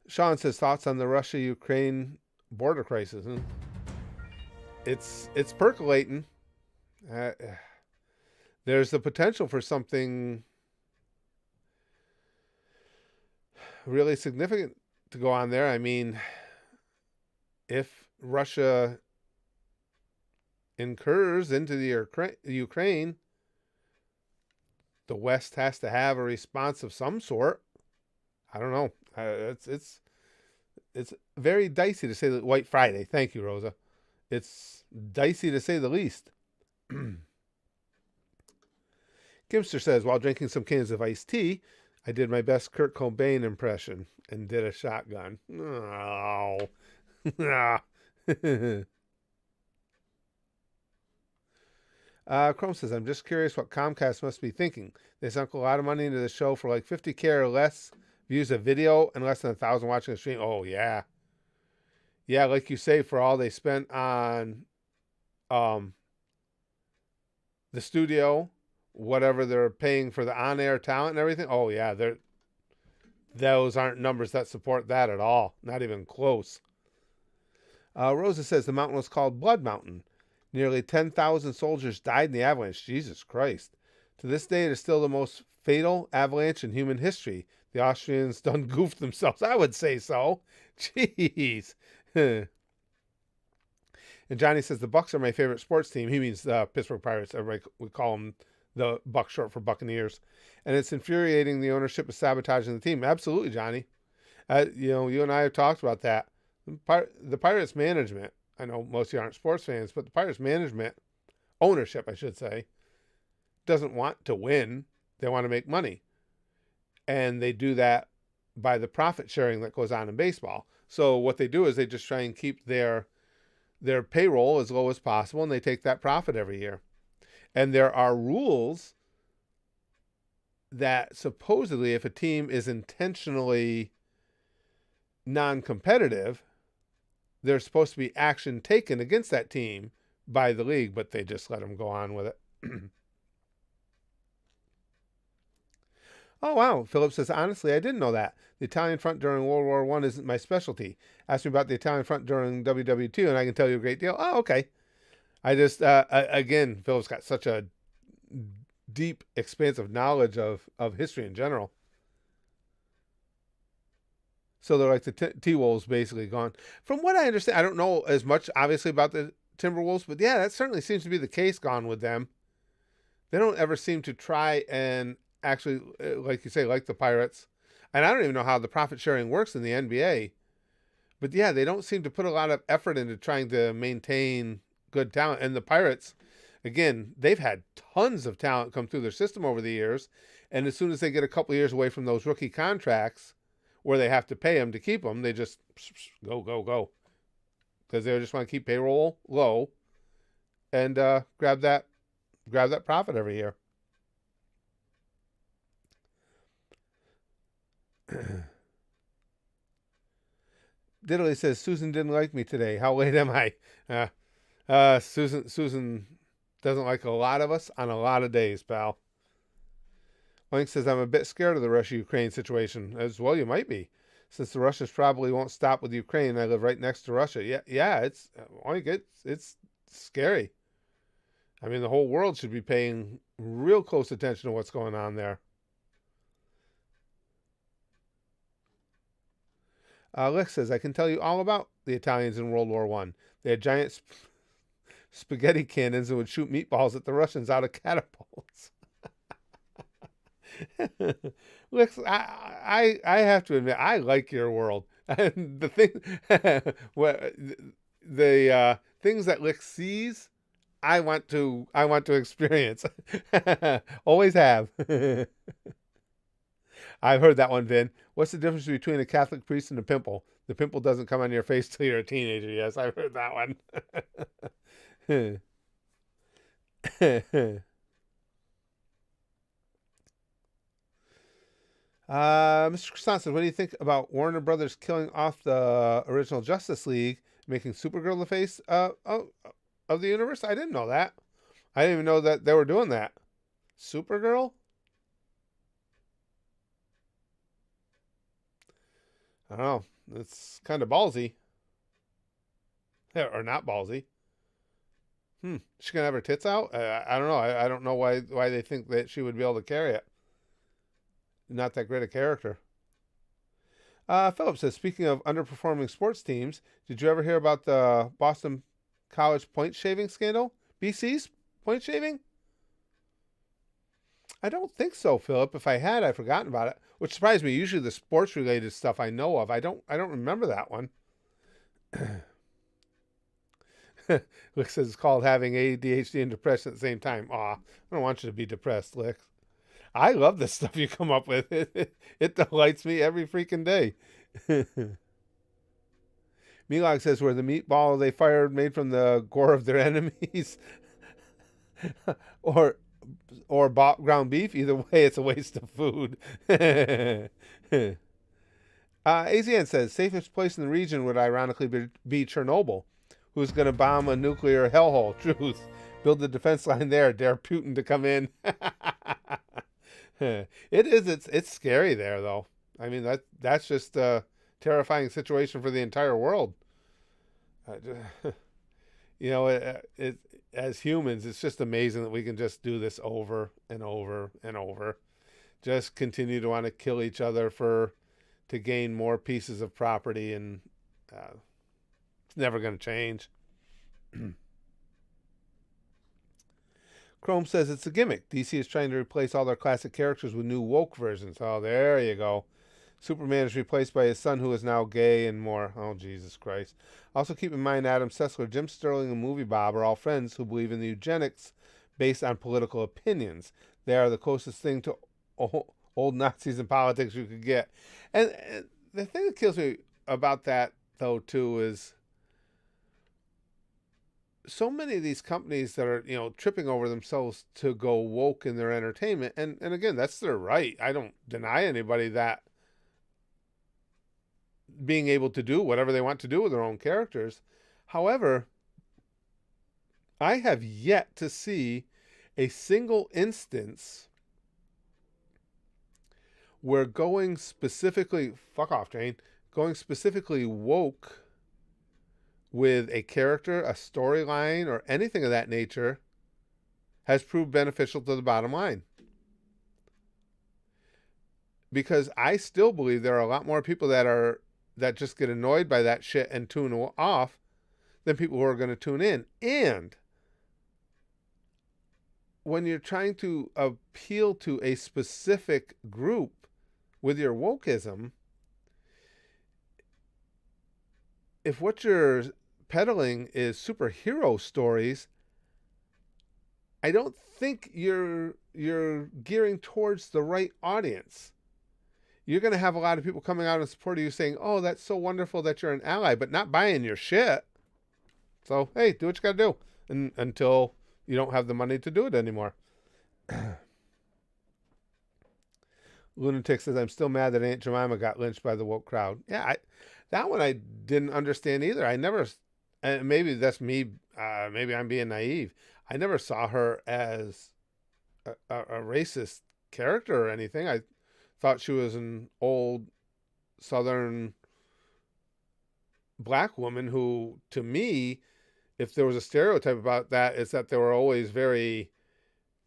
Sean says, thoughts on the Russia-Ukraine border crisis. It's percolating. There's the potential for something really significant to go on there. I mean, if Russia incurs into the Ukraine, the West has to have a response of some sort. I don't know. It's very dicey to say that. White Friday. Thank you, Rosa. It's dicey to say the least. Gimster says, while drinking some cans of iced tea, I did my best Kurt Cobain impression and did a shotgun. Oh. Chrome says, I'm just curious what Comcast must be thinking. They sunk a lot of money into the show for like 50K or less views a video and less than 1,000 watching a stream. Oh, yeah. Yeah, like you say, for all they spent on the studio, whatever they're paying for the on-air talent and everything. Oh, yeah, those aren't numbers that support that at all. Not even close. Rosa says the mountain was called Blood Mountain. Nearly 10,000 soldiers died in the avalanche. Jesus Christ. To this day, it is still the most fatal avalanche in human history. The Austrians done goofed themselves. I would say so. Jeez. And Johnny says the Bucks are my favorite sports team. He means the Pittsburgh Pirates. Everybody would call them the Bucks, short for Buccaneers. And it's infuriating the ownership is sabotaging the team. Absolutely, Johnny. You and I have talked about that. The Pirates management, I know most of you aren't sports fans, but the Pirates management, ownership, I should say, doesn't want to win. They want to make money. And they do that by the profit sharing that goes on in baseball. So what they do is they just try and keep their payroll as low as possible, and they take that profit every year. And there are rules that supposedly if a team is intentionally non-competitive, there's supposed to be action taken against that team by the league, but they just let them go on with it. Oh, wow. Philip says, honestly, I didn't know that. The Italian front during World War I isn't my specialty. Ask me about the Italian front during WW2, and I can tell you a great deal. Oh, okay. I just, again, Philip's got such a deep, expansive knowledge of history in general. So they're like the T-Wolves basically gone. From what I understand, I don't know as much, obviously, about the Timberwolves, but yeah, that certainly seems to be the case gone with them. They don't ever seem to try and actually, like you say, like the Pirates. And I don't even know how the profit sharing works in the NBA. But yeah, they don't seem to put a lot of effort into trying to maintain good talent. And the Pirates, again, they've had tons of talent come through their system over the years. And as soon as they get a couple of years away from those rookie contracts where they have to pay them to keep them, they just go. Because they just want to keep payroll low and grab that profit every year. Diddley says, Susan didn't like me today. How late am I? Susan doesn't like a lot of us on a lot of days, pal. Link says, I'm a bit scared of the Russia-Ukraine situation. As well, you might be. Since the Russians probably won't stop with Ukraine, I live right next to Russia. Yeah, it's scary. I mean, the whole world should be paying real close attention to what's going on there. Lick says, I can tell you all about the Italians in World War I. They had giant spaghetti cannons and would shoot meatballs at the Russians out of catapults. Lick, I have to admit, I like your world. And the things that Lick sees, I want to experience. Always have. I've heard that one, Vin. What's the difference between a Catholic priest and a pimple? The pimple doesn't come on your face till you're a teenager. Yes, I've heard that one. Mr. Croissant says, what do you think about Warner Brothers killing off the original Justice League, making Supergirl the face of the universe? I didn't know that. I didn't even know that they were doing that. Supergirl? I don't know. It's kind of ballsy. Or not ballsy. She gonna have her tits out? I don't know. I don't know why they think that she would be able to carry it. Not that great a character. Philip says, speaking of underperforming sports teams, did you ever hear about the Boston College point shaving scandal? BC's point shaving? I don't think so, Philip. If I had, I've forgotten about it. Which surprised me. Usually the sports related stuff I know of. I don't remember that one. Lick says it's called having ADHD and depression at the same time. Aw, I don't want you to be depressed, Lick. I love the stuff you come up with. It delights me every freaking day. Milog says, were the meatball they fired made from the gore of their enemies? or ground beef? Either way, it's a waste of food. AZN says, safest place in the region would ironically be Chernobyl. Who's going to bomb a nuclear hellhole? Truth. Build the defense line there. Dare Putin to come in. It's scary there, though. I mean, that's just a terrifying situation for the entire world. You know, it as humans, it's just amazing that we can just do this over and over and over. Just continue to want to kill each other to gain more pieces of property, and it's never going to change. Chrome says it's a gimmick. DC is trying to replace all their classic characters with new woke versions. Oh, there you go. Superman is replaced by his son, who is now gay, and more. Oh, Jesus Christ. Also keep in mind Adam Sessler, Jim Sterling, and Movie Bob are all friends who believe in the eugenics based on political opinions. They are the closest thing to old Nazis in politics you could get. And the thing that kills me about that, though, too, is so many of these companies that are, tripping over themselves to go woke in their entertainment. And again, that's their right. I don't deny anybody that being able to do whatever they want to do with their own characters. However, I have yet to see a single instance where going specifically woke with a character, a storyline, or anything of that nature has proved beneficial to the bottom line. Because I still believe there are a lot more people that just get annoyed by that shit and tune off than people who are going to tune in. And when you're trying to appeal to a specific group with your wokeism, if what you're peddling is superhero stories, I don't think you're gearing towards the right audience. You're going to have a lot of people coming out and supporting you saying, oh, that's so wonderful that you're an ally, but not buying your shit. So, hey, do what you got to do until you don't have the money to do it anymore. Lunatic says, I'm still mad that Aunt Jemima got lynched by the woke crowd. Yeah, that one I didn't understand either. I never, and maybe that's me, maybe I'm being naive. I never saw her as a racist character or anything. I thought she was an old Southern black woman who, to me, if there was a stereotype about that, it's that they were always very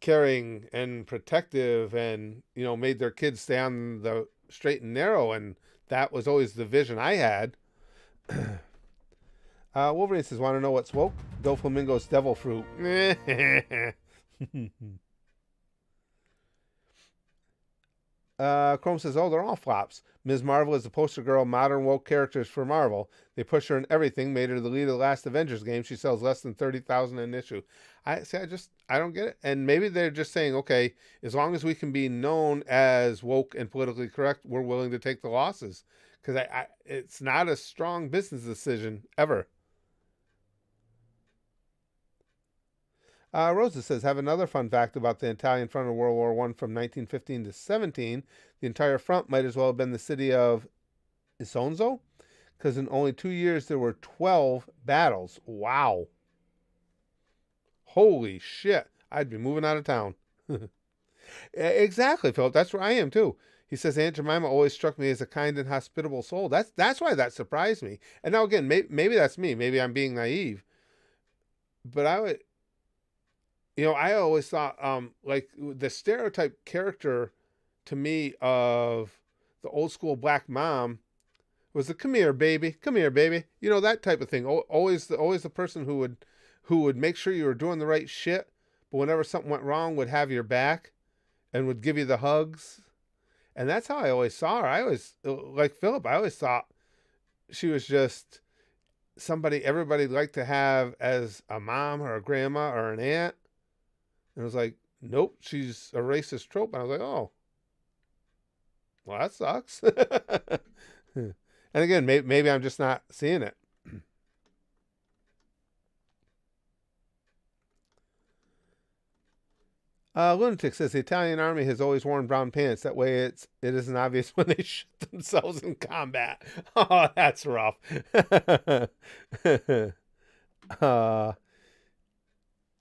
caring and protective and, made their kids stay on the straight and narrow. And that was always the vision I had. Wolverine says, want to know what's woke? Doflamingo's devil fruit. Chrome says, oh, they're all flops. Ms. Marvel is the poster girl of modern woke characters for Marvel. They push her in everything, made her the lead of the last Avengers game. She sells less than 30,000 an issue. I don't get it. And maybe they're just saying, okay, as long as we can be known as woke and politically correct, we're willing to take the losses. Because it's not a strong business decision, ever. Rosa says, have another fun fact about the Italian front of World War I from 1915 to 17. The entire front might as well have been the city of Isonzo, because in only 2 years there were 12 battles. Wow. Holy shit. I'd be moving out of town. Exactly, Philip. That's where I am, too. He says, Aunt Jemima always struck me as a kind and hospitable soul. That's why that surprised me. And now, again, maybe that's me. Maybe I'm being naive. But I always thought, like, the stereotype character to me of the old school black mom was the come here, baby. That type of thing. Always the person who would make sure you were doing the right shit, but whenever something went wrong, would have your back and would give you the hugs. And that's how I always saw her. I always, like Philip, I always thought she was just somebody everybody liked to have as a mom or a grandma or an aunt. And it was like, nope, she's a racist trope. And I was like, oh, well, that sucks. And again, maybe I'm just not seeing it. Lunatic says the Italian army has always worn brown pants. That way it isn't obvious when they shoot themselves in combat. Oh, that's rough.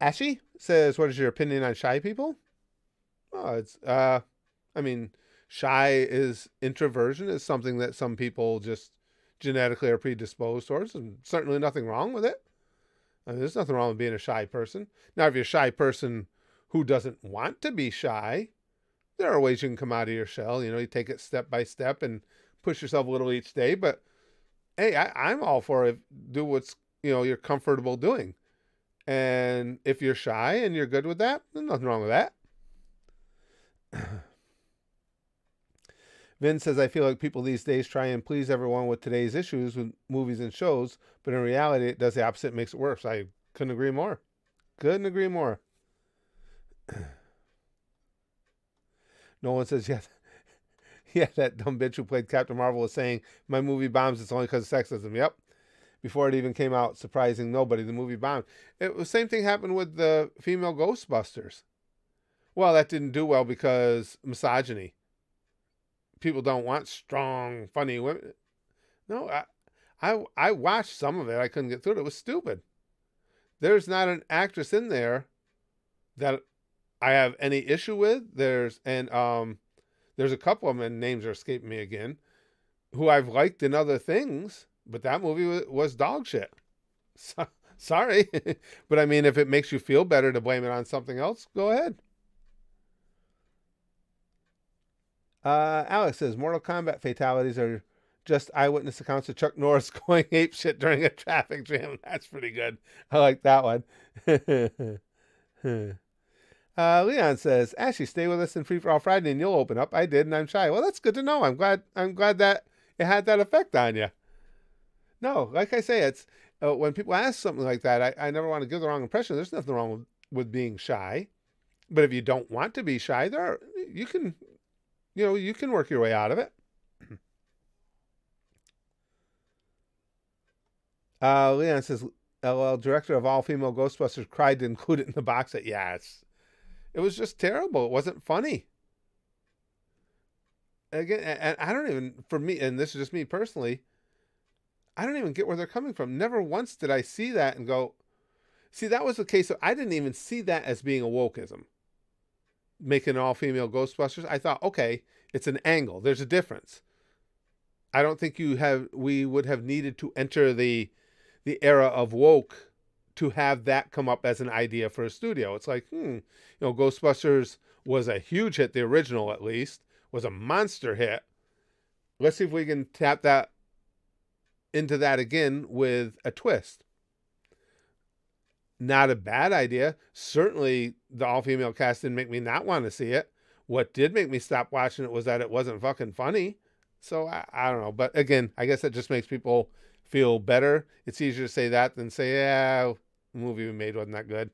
Ashy says, what is your opinion on shy people? Oh, shy is introversion is something that some people just genetically are predisposed towards, and certainly nothing wrong with it. There's nothing wrong with being a shy person. Now, if you're a shy person who doesn't want to be shy, there are ways you can come out of your shell. You take it step by step and push yourself a little each day. But hey, I'm all for it. Do what's you're comfortable doing. And if you're shy and you're good with that, there's nothing wrong with that. Vin says, I feel like people these days try and please everyone with today's issues with movies and shows, but in reality, it does the opposite, makes it worse. I couldn't agree more. Nolan says, yeah, that dumb bitch who played Captain Marvel was saying, my movie bombs, it's only because of sexism. Yep. Before it even came out, surprising nobody, the movie bombed. The same thing happened with the female Ghostbusters. Well, that didn't do well because misogyny. People don't want strong, funny women. No, I watched some of it. I couldn't get through it. It was stupid. There's not an actress in there that I have any issue with. There's a couple of them, and names are escaping me again, who I've liked in other things, but that movie was dog shit. Sorry. But if it makes you feel better to blame it on something else, go ahead. Alex says, Mortal Kombat fatalities are just eyewitness accounts of Chuck Norris going apeshit during a traffic jam. That's pretty good. I like that one. Leon says, Ashley, stay with us in Free For All Friday and you'll open up. I did, and I'm shy. Well, that's good to know. I'm glad that it had that effect on you. No, like I say, it's when people ask something like that, I never want to give the wrong impression. There's nothing wrong with being shy. But if you don't want to be shy, you can work your way out of it. Leon says, LL, director of all female Ghostbusters, cried to include it in the box set. Yes. It was just terrible. It wasn't funny. Again, and I don't even, for me, and this is just me personally, I don't even get where they're coming from. Never once did I see that and go, see, that was the case of, I didn't even see that as being a wokeism. Making an all-female Ghostbusters. I thought, okay, it's an angle. There's a difference. I don't think we would have needed to enter the era of woke to have that come up as an idea for a studio. It's like, Ghostbusters was a huge hit, the original at least, was a monster hit. Let's see if we can tap that into that again with a twist. Not a bad idea. Certainly the all-female cast didn't make me not want to see it. What did make me stop watching it was that it wasn't fucking funny. So I don't know. But again, I guess that just makes people feel better. It's easier to say that than say, yeah, the movie we made wasn't that good.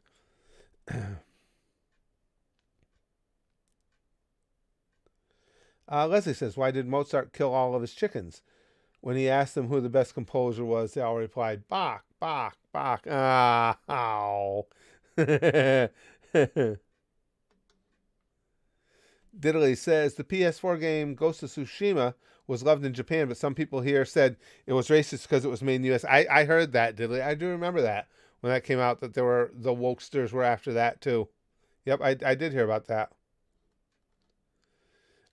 Leslie says, why did Mozart kill all of his chickens? When he asked them who the best composer was, they all replied, Bach, Bach, Bach. Ow. Diddley says the PS4 game Ghost of Tsushima was loved in Japan, but some people here said it was racist because it was made in the U.S. I heard that, Diddley. I do remember that when that came out, that there were the wokesters were after that too. Yep, I did hear about that.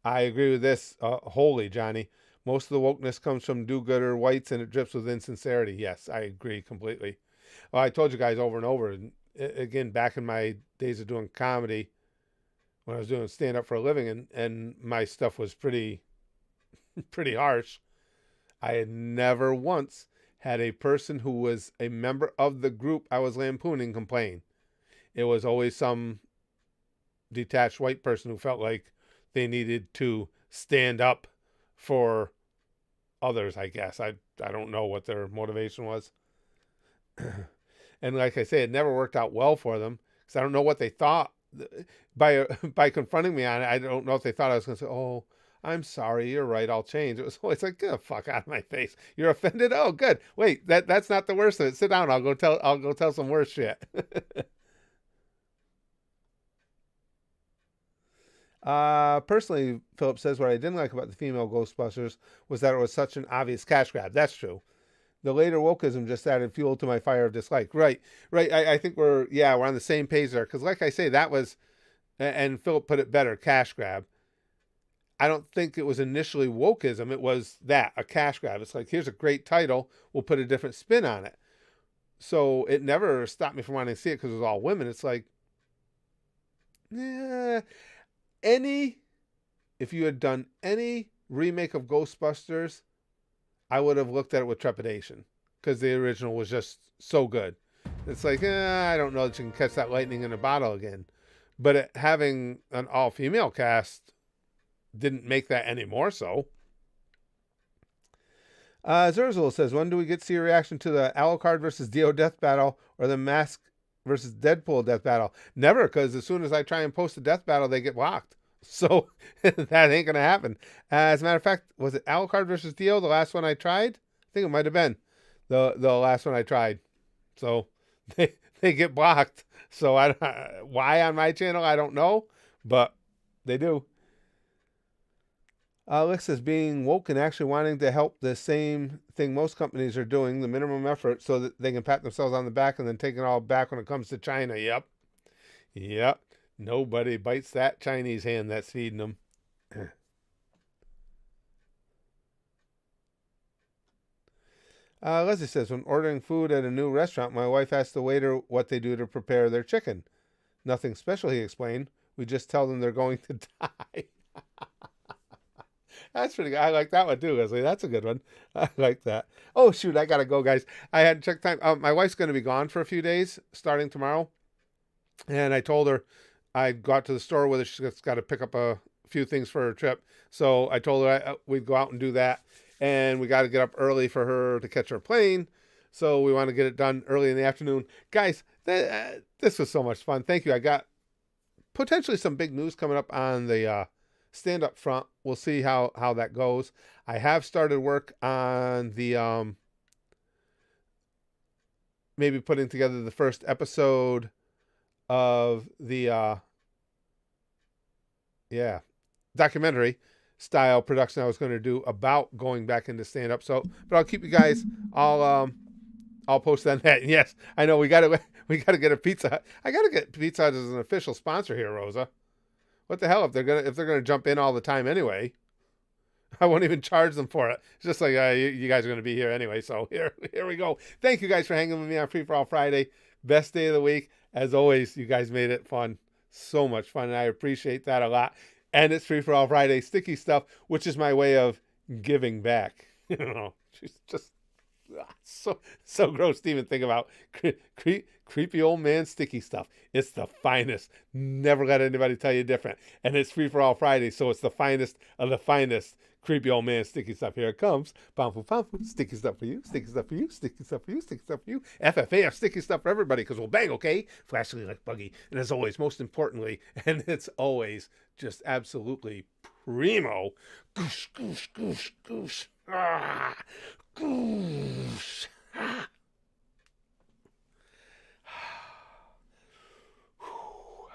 I agree with this wholly, Johnny. Most of the wokeness comes from do-gooder whites, and it drips with insincerity. Yes, I agree completely. Well, I told you guys over and over, and again, back in my days of doing comedy, when I was doing stand-up for a living, and my stuff was pretty harsh, I had never once had a person who was a member of the group I was lampooning complain. It was always some detached white person who felt like they needed to stand up for others, I guess. I don't know what their motivation was. And like I say, it never worked out well for them because I don't know what they thought. By confronting me on it, I don't know if they thought I was going to say, "Oh, I'm sorry, you're right, I'll change." It was always like, "Get the fuck out of my face. You're offended? Oh, good. Wait, that's not the worst of it. Sit down, I'll go tell some worse shit." Personally, Philip says, what I didn't like about the female Ghostbusters was that it was such an obvious cash grab. That's true. The later wokeism just added fuel to my fire of dislike. Right. I think we're on the same page there. Because like I say, that was, and Philip put it better, cash grab. I don't think it was initially wokeism. It was that, a cash grab. It's like, here's a great title. We'll put a different spin on it. So it never stopped me from wanting to see it because it was all women. It's like, yeah. If you had done any remake of Ghostbusters, I would have looked at it with trepidation because the original was just so good. It's like, I don't know that you can catch that lightning in a bottle again. But having an all-female cast didn't make that any more so. Zerzul says, when do we get to see a reaction to the Alucard versus Dio death battle or the Mask versus Deadpool death battle? Never, because as soon as I try and post a death battle, they get blocked. So that ain't going to happen. As a matter of fact, was it Alucard versus Dio, the last one I tried? I think it might have been the last one I tried. So they get blocked. So why on my channel, I don't know, but they do. Alex says being woke and actually wanting to help, the same thing most companies are doing, the minimum effort so that they can pat themselves on the back and then take it all back when it comes to China. Yep. Nobody bites that Chinese hand that's feeding them. Leslie says, when ordering food at a new restaurant, my wife asks the waiter what they do to prepare their chicken. Nothing special, he explained. We just tell them they're going to die. That's pretty good. I like that one too, Leslie. That's a good one. I like that. Oh, shoot. I got to go, guys. I had to check time. My wife's going to be gone for a few days starting tomorrow. And I told her I'd go out to the store with her. She's got to pick up a few things for her trip. So I told her we'd go out and do that. And we got to get up early for her to catch her plane. So we want to get it done early in the afternoon. Guys, this was so much fun. Thank you. I got potentially some big news coming up on the stand-up front. We'll see how that goes. I have started work on the maybe putting together the first episode of the documentary style production I was going to do about going back into stand-up. So, but I'll keep you guys. I'll post on that. And yes, I know we got to get a Pizza Hut. I got to get Pizza Hut as an official sponsor here, Rosa. What the hell if they're gonna jump in all the time anyway? I won't even charge them for it. It's just like you guys are gonna be here anyway. So here we go. Thank you guys for hanging with me on Free for All Friday. Best day of the week. As always, you guys made it fun. So much fun, and I appreciate that a lot. And it's Free for All Friday sticky stuff, which is my way of giving back. You know, she's just so gross to even think about. Creepy old man sticky stuff. It's the finest. Never let anybody tell you different. And it's Free for All Friday, so it's the finest of the finest creepy old man sticky stuff. Here it comes. Pampu, pampu. Sticky stuff for you. Sticky stuff for you. Sticky stuff for you. Sticky stuff for you. FFAF. Sticky stuff for everybody, because we'll bang, okay? Flashily like Buggy. And as always, most importantly, and it's always just absolutely primo. Goosh, goosh, goosh, goosh. Ah, goosh. Ah.